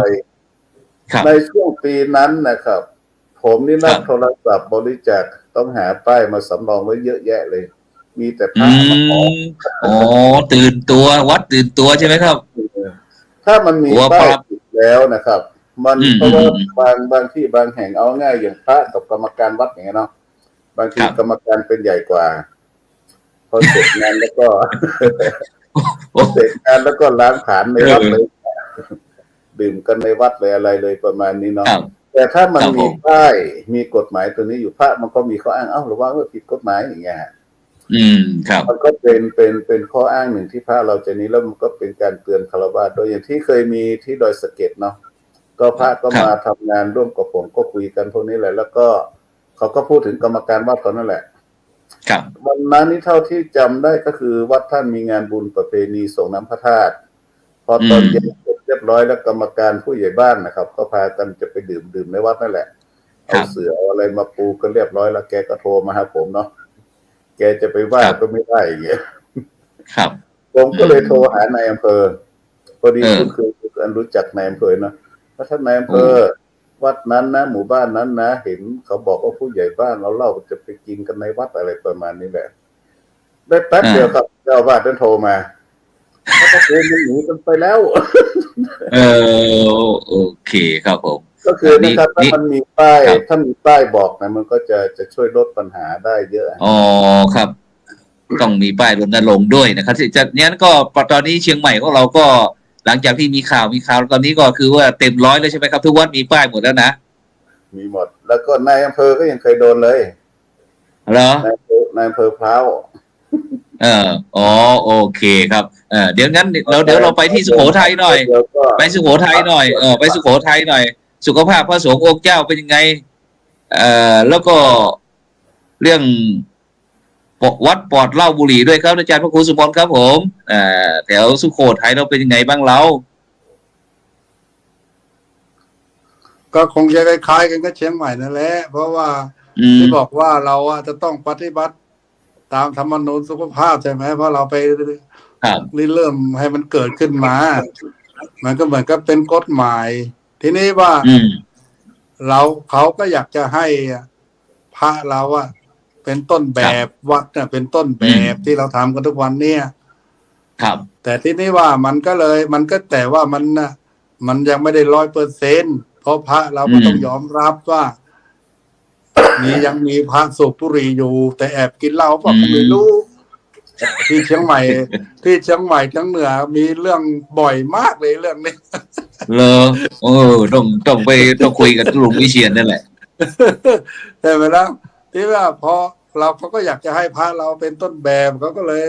ในช่วงปีนั้นนะครับ ผมนี่นักโทรศัพท์บริจาคต้องหาป้ายมาสำรองไว้เยอะแยะเลย มีแต่พระมาขออ๋อตื่นตัววัดตื่นตัวใช่ไหมครับถ้ามันมีป้ายติดแล้วนะครับ มันเพราะว่าบางที่บางแห่งเอาง่ายอย่างพระกับกรรมการวัดอย่างเงี้ยเนาะบางทีกรรมการเป็นใหญ่กว่าพอเสร็จงานแล้วก็เสร็จงานแล้วก็ล้างผลาญในวัดเลยดื่มกันในวัดเลยอะไรเลยประมาณนี้เนาะแต่ถ้ามันมีป้ายมีกฎหมายตัวนี้อยู่พระมันก็มีข้ออ้างหรือว่าผิดกฎหมายอย่างเงี้ยครับมันก็เป็นข้ออ้างหนึ่งที่พระเราจะนี้แล้วมันก็เป็นการเตือนฆราวาสโดยอย่างที่เคยมีที่ดอยสะเก็ดเนาะก็พระก็มาทำงานร่วมกับผมก็คุยกันพวกนี้แหละแล้วก็เขาก็พูดถึงกรรมการวัดเขานั่นแหละครับวันนั้นนี่เท่าที่จำได้ก็คือวัดท่านมีงานบุญประเพณีส่งน้ำพระธาตุพอตอนเย็นเรียบร้อยแล้วกรรมการผู้ใหญ่บ้านนะครับก็พากันจะไปดื่มในวัดนั่นแหละเอาเสื่อเอาอะไรมาปูกันเรียบร้อยแล้วแกก็โทรมาหาผมเนาะแกจะไปว่าก็ไม่ได้อย่างเงี้ยครับผมก็เลยโทรหานายอำเภอพอดีคุณคือรู้จักนายอำเภอนะเพราะท่านนายอำเภอวัดนั้นนะหมู่บ้านนั้นนะเห็นเขาบอกว่าผู้ใหญ่บ้านเราเล่าจะไปกินกันในวัดอะไรประมาณนี้แหละได้แป๊บเดียวครับเจ้าบ้านท่านโทรมาเขาก็คุยมันหนีกันไปแล้วโอเคครับผมก็คือนะครับถ้ามันมีป้ายถ้ามีป้ายบอกนะมันก็จะช่วยลดปัญหาได้เยอะอ๋อครับต้องมีป้ายรณรงค์ด้วยนะครับจากนี้ก็ตอนนี้เชียงใหม่ของเราก็หลังจากที่มีข่าวตอนนี้ก็คือว่าเต็มร้อยเลยใช่ไหมครับทุกวัดมีป้ายหมดแล้วนะมีหมดแล้วก็นายอำเภอก็ยังเคยโดนเลยเหรอนายอำเภอพร้าวอ๋อโอเคครับเดี๋ยวงั้นเดี๋ยวเราไปที่สุโขทัยหน่อยไปสุโขทัยหน่อยไปสุโขทัยหน่อยสุขภาพพระสงฆ์องค์เจ้าเป็นยังไงแล้วก็เรื่องวัดปลอดเหล้าบุหรี่ด้วยครับอาจารย์พระครูสุพลครับผมแถวสุโขทัยเราเป็นยังไงบ้างเราก็คงจะคล้ายๆกันก็เชียงใหม่นั่นแหละเพราะว่าที่บอกว่าเราจะต้องปฏิบัติตามธรรมนูญสุขภาพใช่ไหมเพราะเราไปเริ่มให้มันเกิดขึ้นมามันก็เหมือนกับเป็นกฎหมายทีนี้ว่าเขาก็อยากจะให้พระเราเป็นต้นแบบวัดเนี่ยเป็นต้นแบบที่เราทำกันทุกวันเนี่ยครับแต่ที่นี้ว่ามันก็แต่ว่ามันยังไม่ได้100%เพราะพระเราก็ต้องยอมรับว่ายังมีพระสูบบุหรี่อยู่แต่แอบกินเหล้าเปล่าก็ไม่รู้ที่เชียงใหม่ทั้งเหนือมีเรื่องบ่อยมากเลยเรื่องนี้ต้องคุยกับลุงวิเชียรนั่นแหละแต่เวลาที่ว่าพอเขาก็อยากจะให้พระเราเป็นต้นแบบเขาก็เลย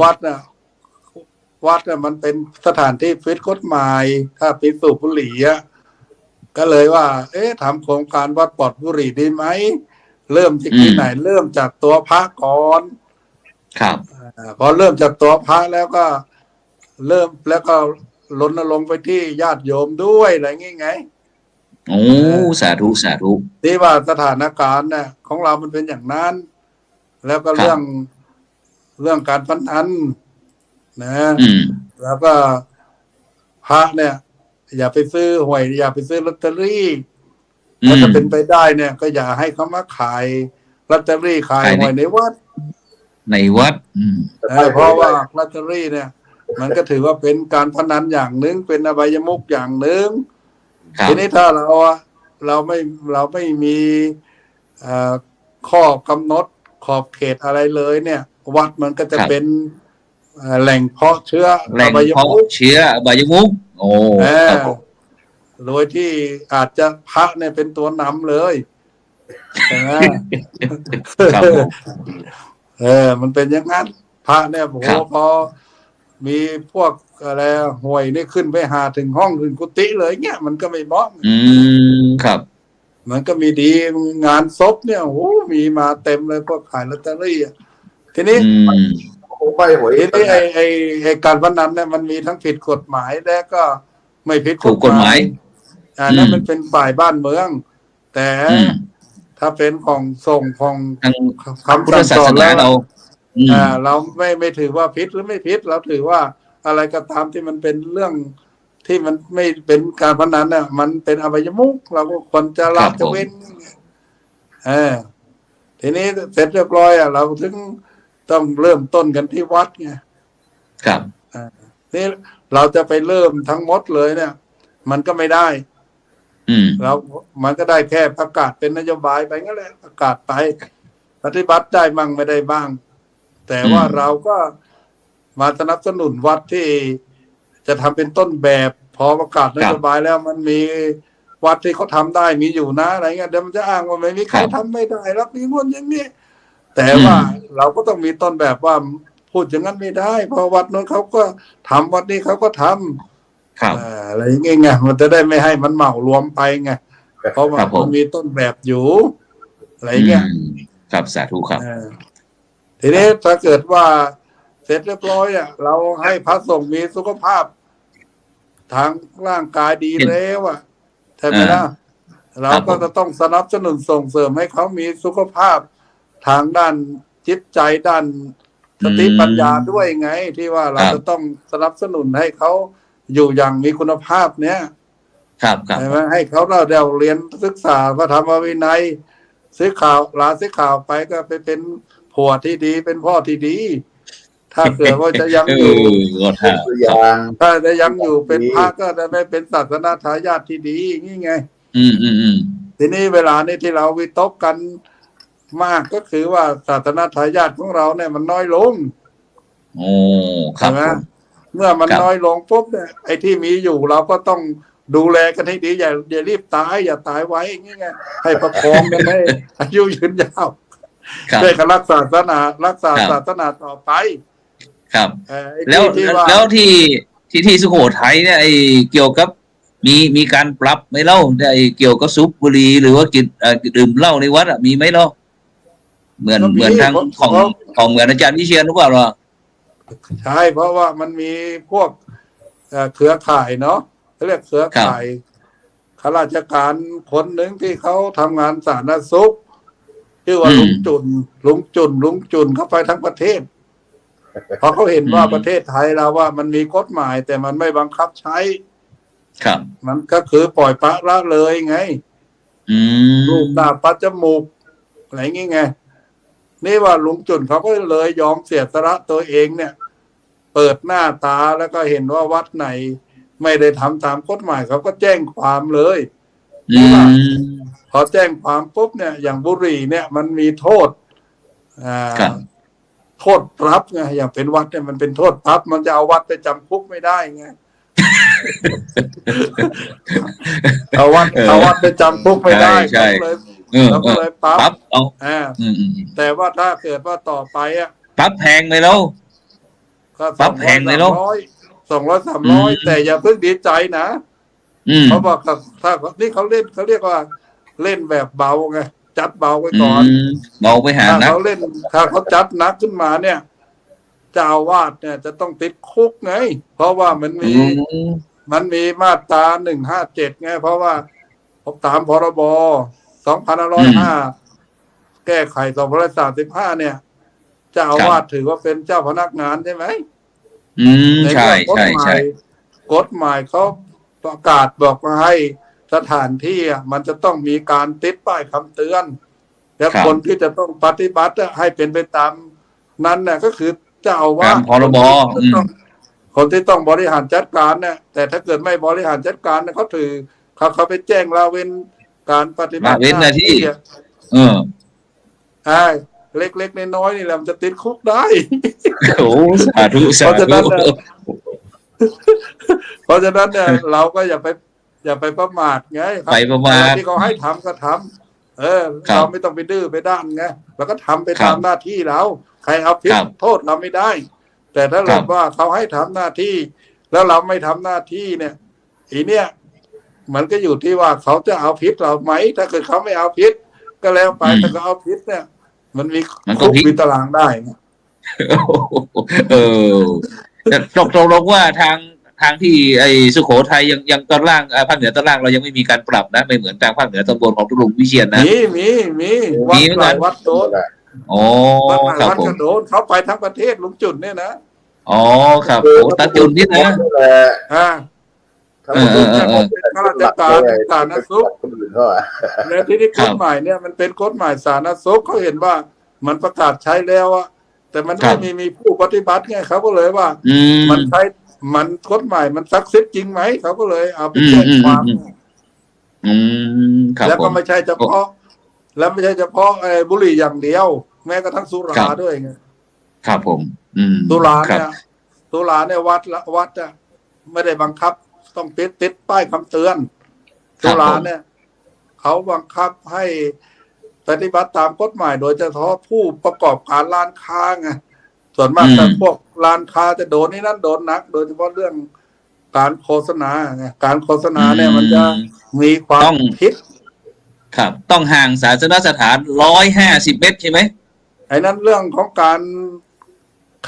วัดน่ะมันเป็นสถานที่ฟิตกฎหมายถ้าไปสูบบุหรี่ก็เลยว่าทำโครงการวัดปลอดบุหรี่ดีไหมเริ่มจากที่ไหนเริ่มจากตัวพระก่อนครับพอเริ่มจากตัวพระแล้วก็เริ่มแล้วก็รณรงค์ไปที่ญาติโยมด้วยอะไรงี้ไงโอ้สาธุที่ว่าสถานการณ์เนี่ยของเรามันเป็นอย่างนั้นแล้วก็เรื่องการพนันนะแล้วก็พระเนี่ยอย่าไปซื้อหวยอย่าไปซื้อลอตเตอรี่ถ้าจะเป็นไปได้เนี่ยก็อย่าให้เขามาขายลอตเตอรี่ขายหวยในวัดเพราะว่าลอตเตอรี่เนี่ยมันก็ถือว่าเป็นการพนันอย่างหนึ่งเป็นอบายมุขอย่างหนึ่งทีนี้ถ้าเราไม่มีข้อกำหนดขอบเขตอะไรเลยเนี่ยวัดมันก็จะเป็นแหล่งเพาะเชื้ออบายมุขโอ้โดยที่อาจจะพระเนี่ยเป็นตัวนำเลยมันเป็นอย่างนั้นพระเนี่ยพอมีพวกอะไรห่วยนี่ขึ้นไปหาถึงห้องถึงกุฏิเลยเนี่ยมันก็ไม่เหมาะครับมันก็มีดีงานศพเนี่ยโอ้มีมาเต็มเลยพวกขายลอตเตอรี่ทีนี้ทีนี้ไอ้การพนันเนี่ยมันมีทั้งผิดกฎหมายและก็ไม่ผิดกฎหมายนั่นมันเป็นฝ่ายบ้านเมือง แต่ อืม ถ้าเป็นของส่งของ ทาง คำ พุทธ สั่ง ศา สอ ส น นา แล้ว เราอืม เราไม่ถือว่าผิดหรือไม่ผิดเราถือว่าอะไรก็ตามที่มันเป็นเรื่องที่มันไม่เป็นการพนันน่ะมันเป็นอบายมุขเราก็ควรจะละ ครับ จะเว้นทีนี้เสร็จเรียบร้อยเราถึงต้องเริ่มต้นกันที่วัดไง ครับ นี่เราจะไปเริ่มทั้งหมดเลยเนี่ย มันก็ไม่ได้ อืม มันก็ได้แค่ประกาศเป็นนโยบายไปงั้นแหละประกาศไปปฏิบัติได้บ้างไม่ได้บ้าง แต่ว่าเราก็มาสนับสนุนวัดที่จะทำเป็นต้นแบบพอประกาศนโยบายแล้วมันมีวัดที่เขาทำได้มีอยู่นะอะไรเงี้ยเดี๋ยวมันจะอ้างว่าไม่มีใครทำไม่ได้รับมีงวดอย่างนี้แต่ว่าเราก็ต้องมีต้นแบบว่าพูดอย่างนั้นไม่ได้เพราะวัดนั้นเขาก็ทำวัดนี้เขาก็ทำ ครับ อะไรอย่างเงี้ยไงมันจะได้ไม่ให้มันเหมารวมไปไงเพราะว่า ครับผม มันมีต้นแบบอยู่อะไรเงี้ย ครับสาธุครับ ทีนี้ถ้าเกิดว่าเสร็จเรียบร้อยอ่ะเราให้พระสงฆ์มีสุขภาพ ทางร่างกายดีแล้วอ่ะใช่ไหมล่ะเราก็จะต้องสนับสนุนส่งเสริมให้เขามีสุขภาพ ทางด้านจิตใจด้านสติปัญญาด้วยไง ที่ว่าเราจะต้องสนับสนุนให้เขาอยู่อย่างมีคุณภาพเนี้ย ครับครับ ใช่ไหมให้เขาเราเรียนศึกษาพระธรรมวินัยซื้อข่าวลาซื้อข่าวไปก็ไปเป็นผัวที่ดีเป็นพ่อที่ดี ถ้าเกิดว่าจะยังอยู่ ก็ท่า ตัวอย่าง ถ้าจะยังอยู่เป็นพระก็จะได้เป็นศาสนาทายาทที่ดีนี่ไง อืม ทีนี้เวลานี้ที่เราวิตกกันมากก็คือว่าศาสนาทายาทของเราเนี่ยมันน้อยลง โอ้ครั ใช่ บ ไหม ผม เมื่อมัน ครับ น้อยลงปุ๊บเนี่ยไอ้ที่มีอยู่เราก็ต้องดูแลกันให้ดีอย่ารีบตายอย่าตายไว้อย่างงี้ไงให้ประคองกันให้อายุยืนยาว ครับ ได้การรักษาศาสนาศาสนาต่อไป ครับ ไอ้ แล้ว ที่ว่า แล้วที่สุโขทัยเนี่ยไอ้เกี่ยวกับมีการปรับไหมเล่าไอ้เกี่ยวกับสูบบุหรี่หรือว่ากินดื่มเหล้าในวัดมีไหมเล่าเหมือนทางของเหมือนอาจารย์วิเชียรหรือเปล่าล่ะ ใช่เพราะว่ามันมีพวกเครือข่ายเนาะเขาเรียกเครือข่ายข้าราชการคนหนึ่งที่เขาทำงานสาธารณสุขชื่อว่าลุงจุนเข้าไปทั้งประเทศเพราะเขาเห็นว่าประเทศไทยเราว่ามันมีกฎหมายแต่มันไม่บังคับใช้ ครับ มันก็คือปล่อยปละละเลยไง รูปหน้าปัดจมูกอะไรเงี้ยไงนี่ว่าลุงจุนเขาก็เลยยอมเสียสละตัวเองเนี่ย เปิดหน้าตาแล้วก็เห็นว่าวัดไหน ไม่ได้ทำตามกฎหมายเขาก็แจ้งความเลยพอแจ้งความปุ๊บเนี่ย อย่างบุหรี่เนี่ยมันมีโทษโทษปรับไงอย่างเป็นวัดเนี่ยมันเป็นโทษปรับมันจะเอาวัดไปจำคุกไม่ได้ไง เอาวัดไปจำคุกไม่ได้เราก็เลยปรับเอาแต่ว่าถ้าเกิดว่าต่อไปอ่ะ ปรับแพงไหมแล้ว ก็200 300แต่อย่าเพิ่งดีใจนะเขาบอกถ้านี่เขาเล่นเขาเรียกว่าเล่นแบบเบาไงจัดเบาไว้ก่อน เบาไปหานะ เขาเล่นถ้าเขาจัดหนักขึ้นมาเนี่ยเจ้าอาวาสเนี่ยจะต้องติดคุกไงเพราะว่ามันมีมาตรา157ไงเพราะว่าผมตามพรบ2505แก้ไข2535เนี่ยเจ้าอาวาสถือว่าเป็นเจ้าพนักงานใช่ไหมใช่กฎหมายเขาประกาศบอกมาให้สถานที่มันจะต้องมีการติดป้ายคำเตือนและคนที่จะต้องปฏิบัติให้เป็นไปตามนั้นเนี่ยก็คือเจ้าอาวาส พรบคนที่ต้องบริหารจัดการเนี่ยแต่ถ้าเกิดไม่บริหารจัดการเนี่ยเขาถือเขาไปแจ้งละเว้นการปฏิบัติหน้าที่เล็กๆน้อยๆนี่แหละมันจะติดคุกได้โอ้สาธุสาธุเพราะฉะนั้นเนี่ยเราก็อย่าไปประมาทไงไปประมาทที่เขาให้ทำก็ทำเราไม่ต้องไปดื้อไปด้านไงเราก็ทำไปตามหน้าที่เราใครเอาผิดโทษเราไม่ได้แต่ถ้าเราว่าเขาให้ทำหน้าที่แล้วเราไม่ทำหน้าที่เนี่ยอีเนี่ยมันก็อยู่ที่ว่าเขาจะเอาผิดเราไหมถ้าเกิดเขาไม่เอาผิดก็แล้วไปแต่ก็เอาผิดเนี่ยมันมีคุกมีตารางได้แต่ตกลงว่าทาง ทางที่ไอ้สุโขทัยยังตอนล่างภาคเหนือตอนล่างเรายังไม่มีการปรับนะไม่เหมือนทางภาคเหนือตอนบนของทุลุงวิเชียรนะ มีวัดหลายวัดโดน อ๋อ วัดหลาย ครับ วัด ผ ก็ ม โดนเขาไปทั้งประเทศลุงจุดเนี่ยนะ อ๋อครับโอ้ตาจุนนี่นะ อ่า ทั้ง เออ เป็นข้าราชการสาธารณสุข คนอื่นเขาอ่ะ และที่นี่กฎหมายเนี่ยมันเป็นกฎหมายสาธารณสุขเขาเห็นว่ามันประกาศใช้แล้วอะแต่มันไม่มีผู้ปฏิบัติไงเขาก็เลยว่า มันใช้มันกฎหมายมันซักซิดจริงไหมเขาก็เลยเอาไปแจ้งความ ครับ แล้ว ผ ก็ ม ไม่ใช่เฉพาะ แล้วไม่ใช่เฉพาะบุหรี่อย่างเดียว แม้กระทั่งสุราด้วยไง ครับผม สุรา ครับ เนี่ยสุราเนี่ยวัดอะไม่ได้บังคับต้องติดป้ายคำเตือนสุราเนี่ยเขาบังคับให้ปฏิบัติตามกฎหมายโดยเฉพาะผู้ประกอบการร้านค้าไงส่วนมากแต่พวกร้านค้าจะโดนนี่นั่นโดนหนัก โดยเฉพาะเรื่องการโฆษณาไงการโฆษณาเนี่ยมันจะมีความผิด ครับ ต้องห่างศาสนสถาน150 เมตรใช่ไหม ไอ้นั้นเรื่องของการ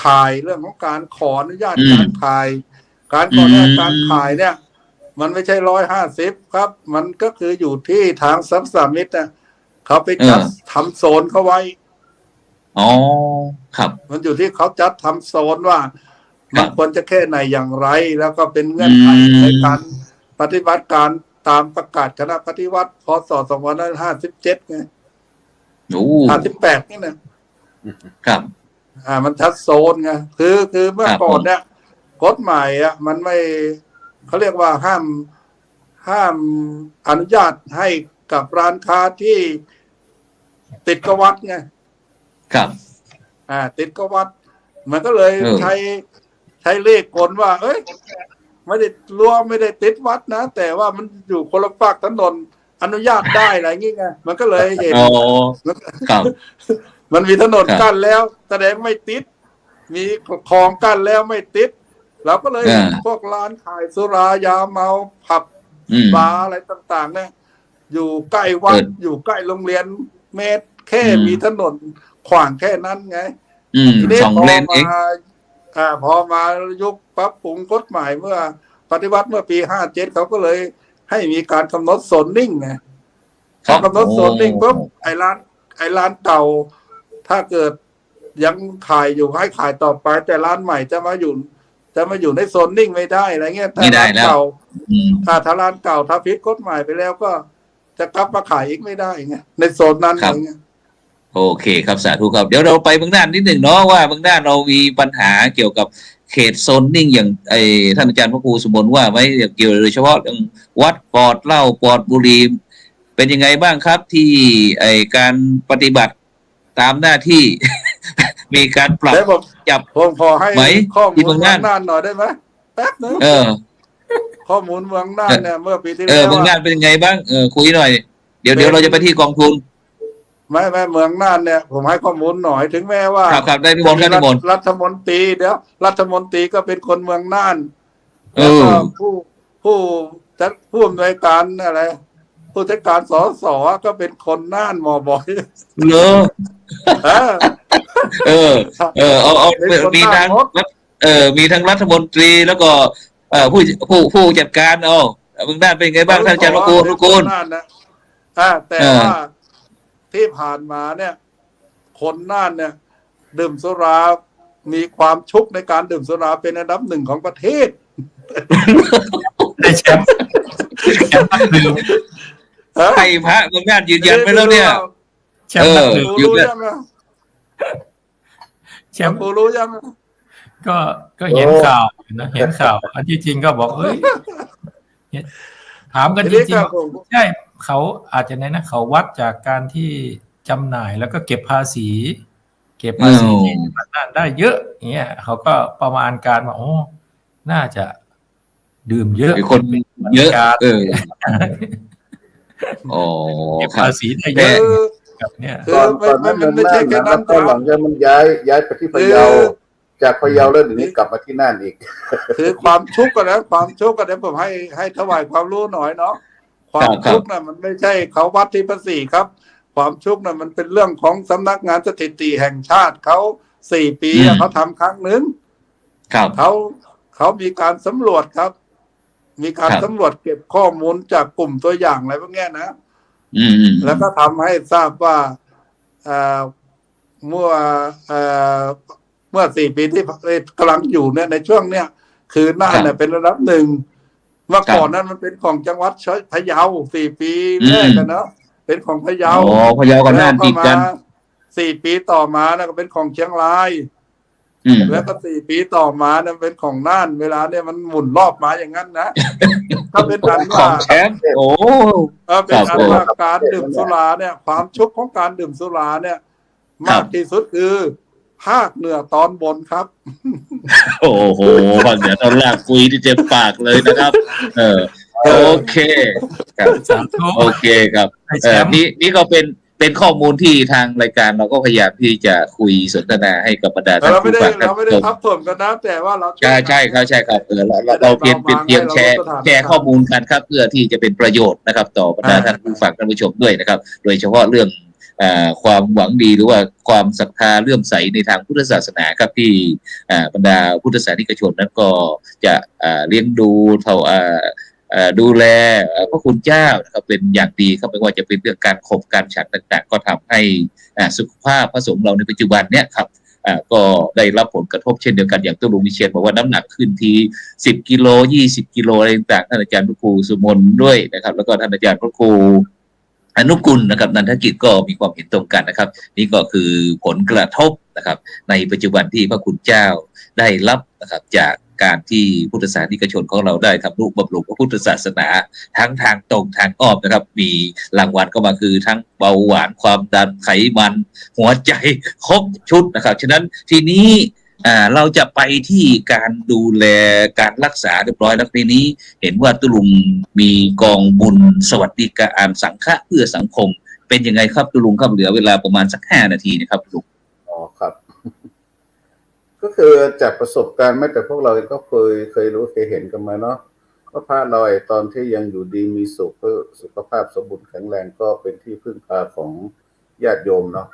ขายเรื่องของการขออนุญาตการขาย การขออนุญาตการขายเนี่ย มันไม่ใช่150ครับ มันก็คืออยู่ที่ทางสรรพสามิตนะเขาไปจัดทำโซนเขาไว้ อ๋อครับ มันอยู่ที่เขาจัดทำโซนว่ามันควรจะแค่ไหนอย่างไร แล้วก็เป็นเงื่อนไขในการปฏิบัติการตามประกาศคณะปฏิวัติพ.ศ. 2557ไง โอ้ 58นี่นะครับ มันชัดโซนไงคือเมื่อก่อนเนี่ยกฎหมายมันไม่เขาเรียกว่าห้ามอนุญาตให้กับร้านค้าที่ติดกับวัดไง ครับ ติดกับวัด มันก็เลยใช้เลขกลว่า เอ้ยไม่ได้รั้วไม่ได้ติดวัดนะแต่ว่ามันอยู่คนละฝากถนนอนุญาตได้อะไรงี้ไงมันก็เลยเห็น อ๋อครับ มันมีถนนกั้นแล้วแสดงไม่ติด มีคลองกั้นแล้วไม่ติดเราก็เลยพวกร้านขายสุรายาเมาผับบาร์อะไรต่างๆเนี่ยอยู่ใกล้วัดอยู่ใกล้โรงเรียนเมตรแค่มีถนนขวางแค่นั้นไงทีนี้ 2 เลนเอง พอมายุคปรับปรุงกฎหมายเมื่อปฏิวัติเมื่อปี57เขาก็เลยให้มีการกำหนดโซนนิ่งไงพอกำหนดโซนนิ่งปุ๊บไอ้ร้านเก่าถ้าเกิดยังขายอยู่ให้ขายต่อไปแต่ร้านใหม่จะมาอยู่ในโซนนิ่งไม่ได้อะไรเงี้ยถ้าร้านเก่าถ้าร้านเก่าถ้าผิดกฎหมายไปแล้วก็จะกลับมาขายอีกไม่ได้ไงในโซนนั้นอะไรเงี้ยโอเคครับสาธุครับเดี๋ยวเราไปเมืองน่านนิดหนึ่งเนาะว่าเมืองน่านเรามีปัญหาเกี่ยวกับเขตโซนนิ่งอย่างท่านอาจารย์พระครูสมบูรณ์ว่าไว้เกี่ยวโดยเฉพาะเรื่องวัดปอดเหล้าปอดบุหรี่เป็นยังไงบ้างครับที่การปฏิบัติตามหน้าที่ มีการปรับจับ ผมขอให้ข้อมูลเมืองน่านหน่อยได้ไหมแป๊บนึงข้อมูลเมืองน่านเนี่ยเมื่อปีที่แล้วเมืองน่านเป็นยังไงบ้างคุยหน่อยเดี๋ยวเราจะไปที่กองทุนไม่เมืองน่านเนี่ยผมให้ข้อมูลหน่อยถึงแม้ว่าครับได้พี่มนต์รัฐมนตรีเดี๋ยวรัฐมนตรีก็เป็นคนเมืองน่านแล้วก็ผู้อำนวยการอะไรผู้จัดการสสก็เป็นคนน่านมอบอยเหรอเอามีทั้งรัฐมนตรีแล้วก็ผู้จัดการเมืองน่านเป็นไงบ้างท่านอาจารย์ลูกกูลแต่ว่าที่ผ่านมาเนี่ยคนน่านเนี่ยดื่มสุรามีความชุกในการดื่มสุราเป็นอันดับหนึ่งของประเทศได้แชมป์ดื่มใครพระเมืองน่านยืนยันไปแล้วเนี่ยแชมป์รู้ยังแชมป์รู้ยังก็เห็นข่าวนะเห็นข่าวอันที่จริงก็บอกเฮ้ยถามกันจริงๆใช่เขาอาจจะนะเขาวัดจากการที่จำหน่ายแล้วก็เก็บภาษีที่มันน่านได้เยอะอย่างเงี้ยเขาก็ประมาณการว่าโอ้น่าจะดื่มเยอะคนเยอะเก็บภาษีได้เยอะแบบเนี้ยมันไม่ใช่แค่นั้นตอนหลังมันย้ายไปที่พะเยาจากพะเยาแล้วเดี๋ยวนี้กลับมาที่น่านอีกคือความชุกกันนะความชุกกันเนี่ยผมให้ถวายความรู้หน่อยเนาะความชุกน่ะมันไม่ใช่เขาวัดที่ภาษีครับความชุกน่ะมันเป็นเรื่องของสำนักงานสถิติแห่งชาติเขา4 ปีเขาทำครั้งนึงเขา เขามีการสำรวจครับ มีการ ครับ สำรวจเก็บข้อมูลจากกลุ่มตัวอย่างอะไรพวกเนี้ยนะ แล้วก็ทำให้ทราบว่าเอ่อเมื่อเอ่อเมื่อ4 ปีที่กำลังอยู่เนี่ยในช่วงเนี้ยคือน่านเนี่ยเป็นระดับหนึ่งเมื่อก่อนนั้นมันเป็นของจังหวัดพะเยา4 ปีแรกกันเนาะเป็นของพะเยา อ๋อพะเยากับน่านติดกัน 4 ปีต่อมานะก็เป็นของเชียงราย แล้วก็4 ปีต่อมาเนี่ยเป็นของน่าน เวลาเนี่ยมันหมุนรอบมาอย่างนั้นนะก็เป็นอัน ขอ ว่า งแชมป์โอ้ เป็นอันว่าการดื่มสุราเนี่ย ความชุกของการดื่มสุราเนี่ย มากที่สุดคือภาคเหนือตอนบนครับ โอ้โหฟังเดี๋ยวตอนแรกคุยที่เจ็บปากเลยนะครับ โอเคครับโอเคครับนี่ก็เป็นข้อมูลที่ทางรายการเราก็พยายามที่จะคุยสนทนาให้กับบรรดาท่านผู้ฟัง เราไม่ได้ทับถมกันนะแต่ว่าเรา ใช่ครับเราเพียงแชร์ข้อมูลกันครับเพื่อที่จะเป็นประโยชน์นะครับ ต่อบรรดาท่านผู้ฟังท่านผู้ชมด้วยนะครับ โดยเฉพาะเรื่องความหวังดีหรือว่าความศรัทธาเลื่อมใสในทางพุทธศาสนาครับที่บรรดาพุทธศาสนิกชนนั้นก็จะเลี้ยงดูดูแลพระคุณเจ้านะครับเป็นอย่างดีครับไม่ว่าจะเป็นเรื่องการข่มการฉันต่างๆก็ทำให้สุขภาพพระสงฆ์เราในปัจจุบันเนี้ยครับก็ได้รับผลกระทบเช่นเดียวกันอย่างตัวลุงวิเชียรบอกว่าน้ำหนักขึ้นที10 กิโล20 กิโลอะไรต่างๆท่านอาจารย์พระครูสุมนด้วยนะครับแล้วก็ท่านอาจารย์พระครูอนุกุลนะครับนันทกิจก็มีความเห็นตรงกันนะครับนี่ก็คือผลกระทบนะครับในปัจจุบันที่พระคุณเจ้าได้รับนะครับจากการที่พุทธศาสนิกชนของเราได้ทำนุบำรุงพระพุทธศาสนาทั้งทางตรงทางอ้อมนะครับมีรางวัลก็มาคือทั้งเบาหวานความดันไขมันหัวใจครบชุดนะครับฉะนั้นทีนี้เราจะไปที่การดูแลการรักษาเรียบร้อยแล้วทีนี้เห็นว่าตุลุงมีกองบุญสวัสดิการสังฆะเพื่อสังคมเป็นยังไงครับตุลุงครับเหลือเวลาประมาณสัก5 นาทีนะครับตุลุงอ๋อครับก็คือจากประสบการณ์แม้แต่พวกเราก็เคยรู้เคยเห็นกันมาเนาะว่าพระเราตอนที่ยังอยู่ดีมีสุขเพื่อสุขภาพสมบูรณ์แข็งแรงก็เป็นที่พึ่งพาของญาติโยมเนาะ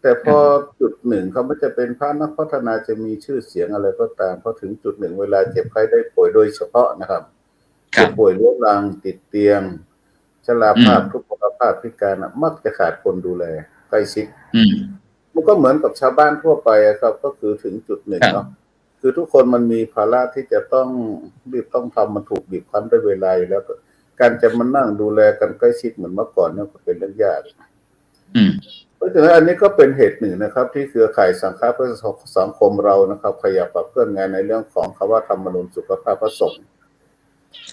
แต่พอจุดหนึ่งเขาไม่จะเป็นพระนักพัฒนาจะมีชื่อเสียงอะไรก็ตามพอถึงจุดหนึ่งเวลาเจ็บไข้ได้ป่วยโดยเฉพาะนะครับเจ็บป่วยเรื้อรังติดเตียงชราภาพทุพพลภาพพิการมักจะขาดคนดูแลใกล้ชิดมันก็เหมือนกับชาวบ้านทั่วไปครับก็คือถึงจุดหนึ่งเนาะคือทุกคนมันมีภาระที่จะต้องรีบต้องทำมันถูกบีบคั้นด้วยเวลาอยู่แล้วการจะมานั่งดูแลกันใกล้ชิดเหมือนเมื่อก่อนเนี่ยก็เป็นเรื่องยากเพราะฉะนั้นอันนี้ก็เป็นเหตุหนึ่งนะครับที่เครือข่ายสังฆะเพื่อสังคมเรานะครับพยายามปรับเคลื่อนงานในเรื่องของคำว่าธรรมนูญสุขภาพพระสงฆ์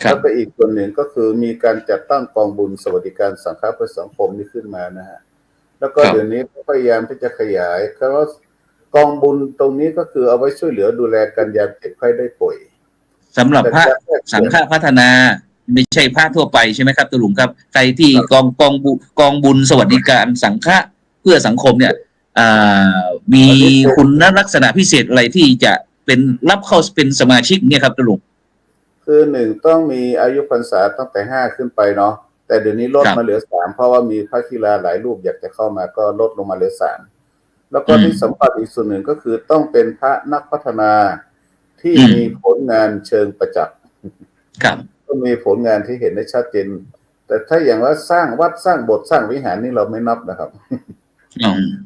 แล้วก็อีกส่วนหนึ่งก็คือมีการจัดตั้งกองบุญสวัสดิการสังฆะเพื่อสังคมนี้ขึ้นมานะฮะแล้วก็เดี๋ยวนี้พยายามที่จะขยายเพราะว่ากองบุญตรงนี้ก็คือเอาไว้ช่วยเหลือดูแลกันยามเจ็บไข้ได้ป่วยสำหรับพระสังฆพัฒนาไม่ใช่พระทั่วไปใช่ไหมครับตุลุงครับใครที่กองบุญสวัสดิการสังฆะเพื่อสังคมเนี่ยมีคุณลักษณะพิเศษอะไรที่จะเป็นรับเข้าเป็นสมาชิกเนี่ยครับตุลุงคือ1ต้องมีอายุพรรษาตั้งแต่5ขึ้นไปเนาะแต่เดี๋ยวนี้ลดมาเหลือ3เพราะว่ามีพระกีฬาหลายรูปอยากจะเข้ามาก็ลดลงมาเหลือ3แล้วก็ที่สำคัญอีกส่วนหนึ่งก็คือต้องเป็นพระนักพัฒนาที่มีผลงานเชิงประจักษ์ต้องมีผลงานที่เห็นได้ชัดเจนแต่ถ้าอย่างว่าสร้างวัดสร้างโบสถ์สร้างวิหารนี่เราไม่นับนะครับ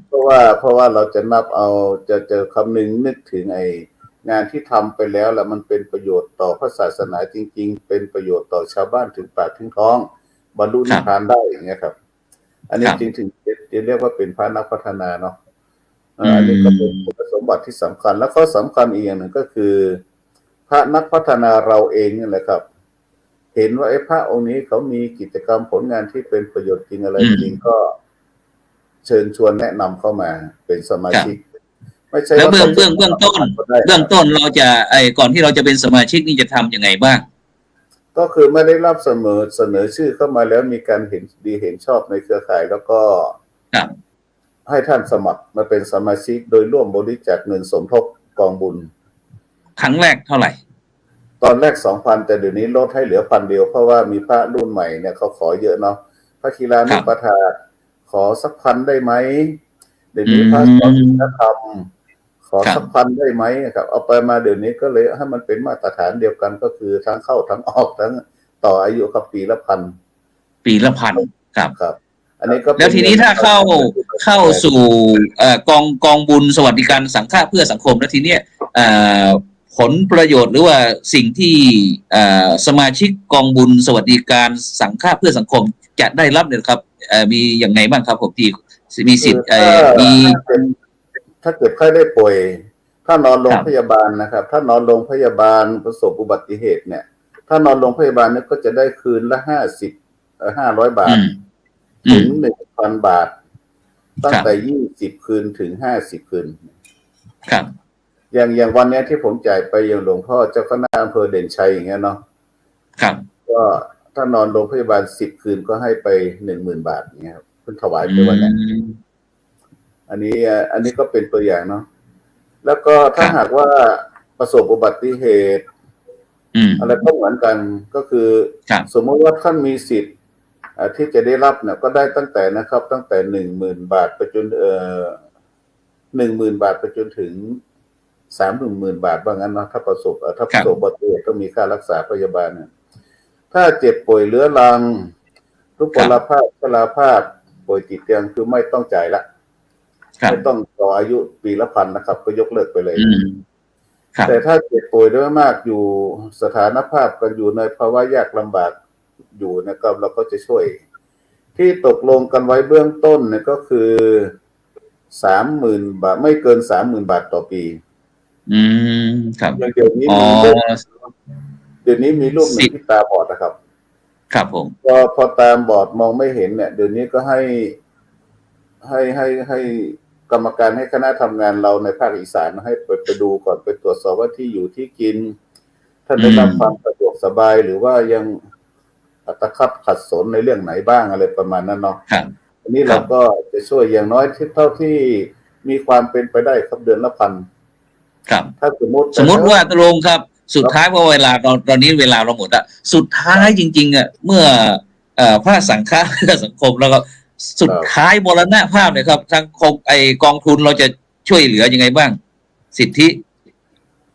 เพราะว่าเราจะนับเอาจะเจอคำหนึ่งนึกถึงงานที่ทำไปแล้วแหละมันเป็นประโยชน์ต่อพระศาสนาจริงๆเป็นประโยชน์ต่อชาวบ้านถึงปากถึงท้องบรรลุนิพพานได้อย่างเงี้ยครับอันนี้จริงๆจะเรียกว่าเป็นพระนักพัฒนาเนาะอันนี้ก็เป็นคุณสมบัติที่สำคัญแล้วก็สำคัญอีกอย่างหนึ่งก็คือพระนักพัฒนาเราเองนี่แหละครับเห็นว่าพระองค์นี้เขามีกิจกรรมผลงานที่เป็นประโยชน์จริงอะไรจริงก็เชิญชวนแนะนำเข้ามาเป็นสมาชิกแล้วเบื้องต้นเราจะก่อนที่เราจะเป็นสมาชิกนี่จะทำยังไงบ้างก็คือไม่ได้รับเสนอชื่อเข้ามาแล้วมีการเห็นชอบในเครือข่ายแล้วก็ให้ท่านสมัครมาเป็นสมาชิกโดยร่วมบริจาคเงินสมทบกองบุญครั้งแรกเท่าไหร่ตอนแรก 2,000 แต่เดี๋ยวนี้ลดให้เหลือ 1,000 เดียวเพราะว่ามีพระรุ่นใหม่เนี่ยเขาขอเยอะเนาะพระกีฬานุปถาขอสัก 1,000 ได้ไหมเดี๋ยวนี้พระสอนศีลธรรม ขอสักพันได้ไหมครับเอาไปมาเดี๋ยวนี้ก็เลยให้มันเป็นมาตรฐานเดียวกันก็คือทั้งเข้าทั้งออกทั้งต่ออายุครับปีละพัน ครับ ครับ อันนี้ก็แล้วทีนี้ถ้าเข้าสู่กองบุญสวัสดิการสังฆะเพื่อสังคมแล้วทีเนี้ยผลประโยชน์หรือว่าสิ่งที่สมาชิกกองบุญสวัสดิการสังฆะเพื่อสังคมจะได้รับเนี่ยครับมีอย่างไงบ้างครับผมที่มีสิทธิ์มีถ้าเกิดใครได้ป่วยถ้านอนโรงพยาบาลนะครับถ้านอนโรงพยาบาลประสบอุบัติเหตุเนี่ยถ้านอนโรงพยาบาลเนี่ยก็จะได้คืนละ500 บาทถึง 1,000 บาทตั้งแต่20 คืนถึง50 คืนครับอย่างวันนี้ที่ผมจ่ายไปอย่างหลวงพ่อเจ้าคณะอำเภอเด่นชัยอย่างเงี้ยเนาะครับก็ถ้านอนโรงพยาบาล10 คืนก็ให้ไป 10,000 บาทเงี้ยครับเพิ่งถวายไปวันนี้อันนี้ก็เป็นตัวอย่างเนาะแล้วก็ถ้าหากว่าประสบอุบัติเหตุอะไรก็เหมือนกันก็คือสมมติว่าท่านมีสิทธิ์ที่จะได้รับเนี่ยก็ได้ตั้งแต่นะครับตั้งแต่10,000 บาทไปจน10,000 บาทไปจนถึง30,000 บาทว่างั้นเนาะถ้าประสบอุบัติเหตุก็มีค่ารักษาพยาบาลเนี่ยถ้าเจ็บป่วยเรื้อรังทุพพลภาพชราภาพป่วยติดเตียงคือไม่ต้องจ่ายละไม่ต้องต่ออายุปีละพันนะครับก็ยกเลิกไปเลยแต่ถ้าเจ็บป่วยด้วยมากอยู่สถานภาพกันอยู่ในภาวะยากลำบากอยู่นะครับเราก็จะช่วยที่ตกลงกันไว้เบื้องต้นเนี่ยก็คือ30,000 บาทไม่เกิน30,000 บาทต่อปีครับเดี๋ยวนี้มีลูกหนึ่งที่ตาบอดนะครับครับผมพอตาบอดมองไม่เห็นเนี่ยเดี๋ยวนี้ก็ให้กรรมการให้คณะทำงานเราในภาคอีสานให้ไปดูก่อนไปตรวจสอบว่าที่อยู่ที่กินท่านได้รับความสะดวกสบายหรือว่ายังตะคับขัดสนในเรื่องไหนบ้างอะไรประมาณนั้นเนาะอันนี้เราก็จะช่วยอย่างน้อยที่เท่าที่มีความเป็นไปได้ครับเดือนละพันครับถ้าสมมติว่าตกลงครับสุดท้ายพอเวลาตอนนี้เวลาเราหมดอะสุดท้ายจริงๆเมื่อพระสังฆะเพื่อสังคมแล้วก็สุดท้ายมรณภาพเนี่ยครับทางกองทุนเราจะช่วยเหลือยังไงบ้างสิทธิ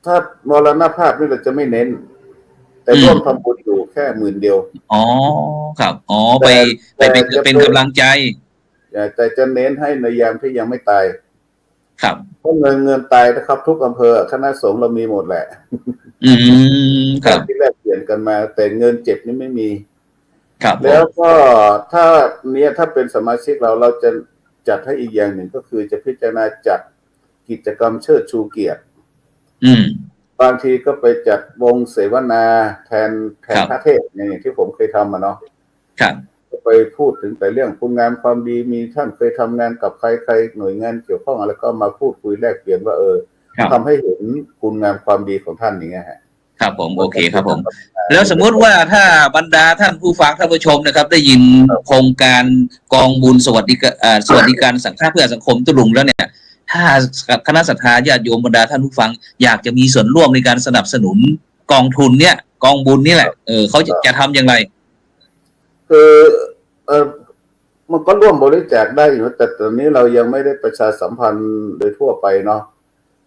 ถ้ามรณภาพนี่เราจะไม่เน้นแต่ร่วมทำบุญอยู่แค่10,000 เดียวครับไปเป็นกำลังใจแต่จะเน้นให้ในยามที่ยังไม่ตายครับเพราะเงินตายนะครับทุกอำเภอคณะสงฆ์เรามีหมดแหละครับที่แลกเปลี่ยนกันมาแต่เงินเจ็บนี่ไม่มีครับแล้วก็ถ้าเป็นสมาชิกเราจะจัดให้อีกอย่างหนึ่งก็คือจะพิจารณาจัดกิจกรรมเชิดชูเกียรติบางทีก็ไปจัดวงเสวนาแทนพระเทศอย่างที่ผมเคยทำมาเนาะก็ไปพูดถึงแต่เรื่องคุณงามความดีมีท่านเคยทำงานกับใครหน่วยงานเกี่ยวข้องอะไรก็มาพูดคุยแลกเปลี่ยนว่าทำให้เห็นคุณงามความดีของท่านอย่างเงี้ยครับผมโอเคครับผมแล้วสมมติว่าถ้าบรรดาท่านผู้ฟังท่านผู้ชมนะครับได้ยินโครงการกองบุญสวัสดิการสังฆะเพื่อสังคมตุลุงแล้วเนี่ยถ้าคณะศรัทธาญาติโยมบรรดาท่านผู้ฟังอยากจะมีส่วนร่วมในการสนับสนุนกองทุนเนี่ยกองบุญนี่แหละเขาจะทำอย่างไรคือมันก็ร่วมบริจาคได้อยู่แต่ตอนนี้เรายังไม่ได้ประชาสัมพันธ์โดยทั่วไปเนาะ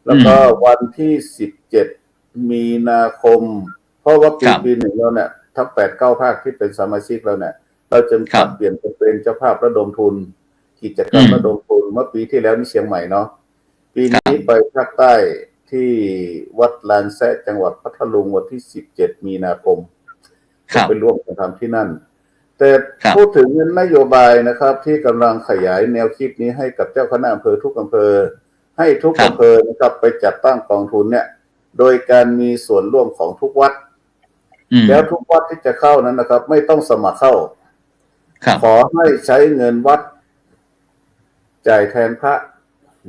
แล้วก็วันที่17 มีนาคมเพราะว่าปีหนึ่งเราเนี่ยทั้ง8-9 ภาคที่เป็นสมาชิกเราเนี่ยเราจะเปลี่ยนเป็นเจ้าภาพระดมทุนกิจกรรมระดมทุนเมื่อปีที่แล้วนี่เชียงใหม่เนาะปีนี้ไปภาคใต้ที่วัดลานแซะจังหวัดพัทลุงวันที่17 มีนาคมไปร่วมกันทำที่นั่นแต่พูดถึงนโยบายนะครับที่กำลังขยายแนวคิดนี้ให้กับเจ้าคณะอำเภอทุกอำเภอให้ทุกอำเภอนะครับไปจัดตั้งกองทุนเนี่ยโดยการมีส่วนร่วมของทุกวัดแล้วทุกวัดที่จะเข้านั้นนะครับไม่ต้องสมัครเข้าขอให้ใช้เงินวัดจ่ายแทนพระ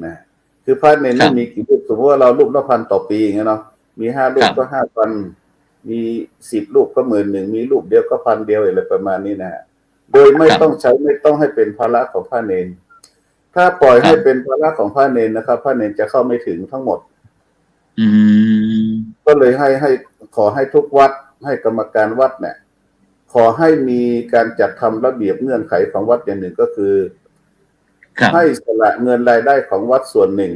นะคือพระเนรไม่มีกี่รูปสมมติว่าเรารูปละ1,000ต่อปีอย่างเงี้ยเนาะมี5 รูปก็5,000มี10 รูปก็10,000มีรูปเดียวก็1,000 เดียวอะไรประมาณนี้นะฮะโดยไม่ต้องให้เป็นภาระของพระเนรถ้าปล่อยให้เป็นภาระของพระเนรนะครับพระเนรจะเข้าไม่ถึงทั้งหมดก็เลยให้ขอให้ทุกวัดให้กรรมการวัดเนี่ยขอให้มีการจัดทำระเบียบเงื่อนไขของวัดอย่างหนึ่งก็คือให้สละเงินรายได้ของวัดส่วนหนึ่ง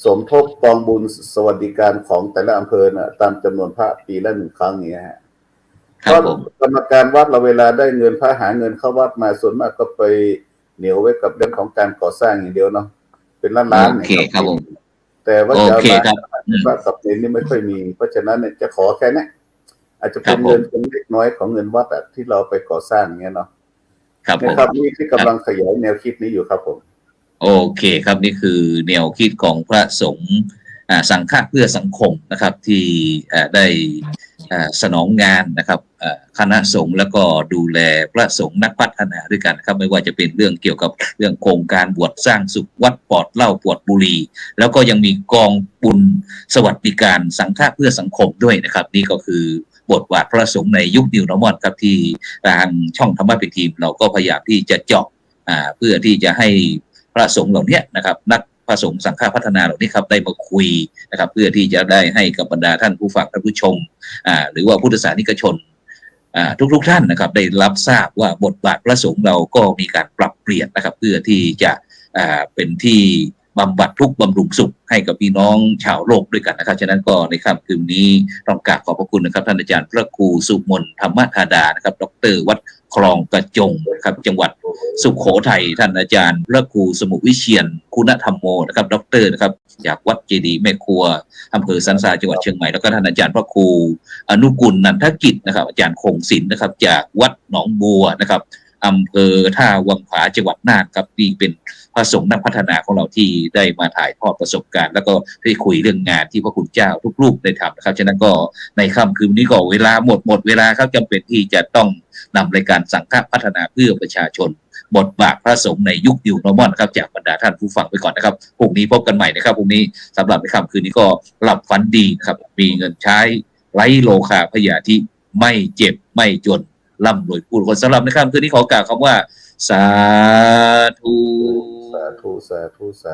สมทบกองบุญสวัสดิการของแต่ละอำเภอตามจำนวนพระปีละ1 ครั้งนี้ฮะก็กรรมการวัดเราเวลาได้เงินพระหาเงินเข้าวัดมาส่วนมากก็ไปเหนียวไว้กับเรื่องของการก่อสร้างอย่างเดียวเนาะเป็นล้านๆครับผมแต่ว่าจะมาว่ากับเงินนี่ไม่ค่อยมีเพราะฉะนั้นเนี่ยจะขอแค่นี้อาจจะเป็นเงินเล็กน้อยของเงินวัดที่เราไปก่อสร้างเงี้ยเนาะนะครับนี่ที่กำลังขยายแนวคิดนี้อยู่ครับผมโอเคครับนี่คือแนวคิดของพระสงฆ์สังฆะเพื่อสังคมนะครับที่ได้สนองงานนะครับคณะสงฆ์แล้วก็ดูแลพระสงฆ์นักพัฒนาด้วยกันครับไม่ว่าจะเป็นเรื่องเกี่ยวกับเรื่องโครงการบวชสร้างสุขวัดปลอดเหล้าปลอดบุหรี่แล้วก็ยังมีกองบุญสวัสดิการสังฆะเพื่อสังคมด้วยนะครับนี่ก็คือบทบาทพระสงฆ์ในยุคนิวนอร์มอนครับที่ทางช่องธรรมะเป็นทีมเราก็พยายามที่จะเจาะเพื่อที่จะให้พระสงฆ์เหล่านี้นะครับนักพระสงฆ์สังฆพัฒนาเหล่านี้ครับได้มาคุยนะครับเพื่อที่จะได้ให้กับบรรดาท่านผู้ฟังท่านผู้ชมหรือว่าพุทธศาสนิกชนทุกท่านนะครับได้รับทราบว่าบทบาทพระสงฆ์เราก็มีการปรับเปลี่ยนนะครับเพื่อที่จะเป็นที่บำบัดทุกข์บำรุงสุขให้กับพี่น้องชาวโลกด้วยกันนะครับฉะนั้นก็ในค่ำคืนนี้ต้องกราบขอบพระคุณนะครับท่านอาจารย์พระครูสุมนธรรมธาดานะครับดร.วัดคลองกระจงนะครับจังหวัดสุโขทัยท่านอาจารย์พระครูสมุวิเชียรคุณธรรมโมนะครับดร.นะครับจากวัดเจดีย์แม่ครัวอำเภอสันทรายจังหวัดเชียงใหม่แล้วก็ท่านอาจารย์พระครูอนุกุลนันทกิจนะครับอาจารย์คงศิลป์นะครับจากวัดหนองบัวนะครับอำเภอท่าวังผาจังหวัดน่านครับนี่เป็นพระสงฆ์นักพัฒนาของเราที่ได้มาถ่ายทอดประสบการณ์แล้วก็ได้คุยเรื่องงานที่พระคุณเจ้าทุกรูปได้ทำนะครับฉะนั้นก็ในค่ำคืนนี้ก็เวลาหมดเวลาครับจำเป็นที่จะต้องนำรายการสังฆพัฒนาเพื่อประชาชนบทบาทพระสงฆ์ในยุคนิวนอร์มอนครับจากบรรดาท่านผู้ฟังไปก่อนนะครับพรุ่งนี้พบกันใหม่นะครับพรุ่งนี้สำหรับในค่ำคืนนี้ก็หลับฝันดีครับมีเงินใช้ไร้โลคาพยาธิไม่เจ็บไม่จนร่ำรวยผู้คนสำหรับในค่ำคืนนี้ขอกล่าวคำว่าสาธุสาธุสาธุสา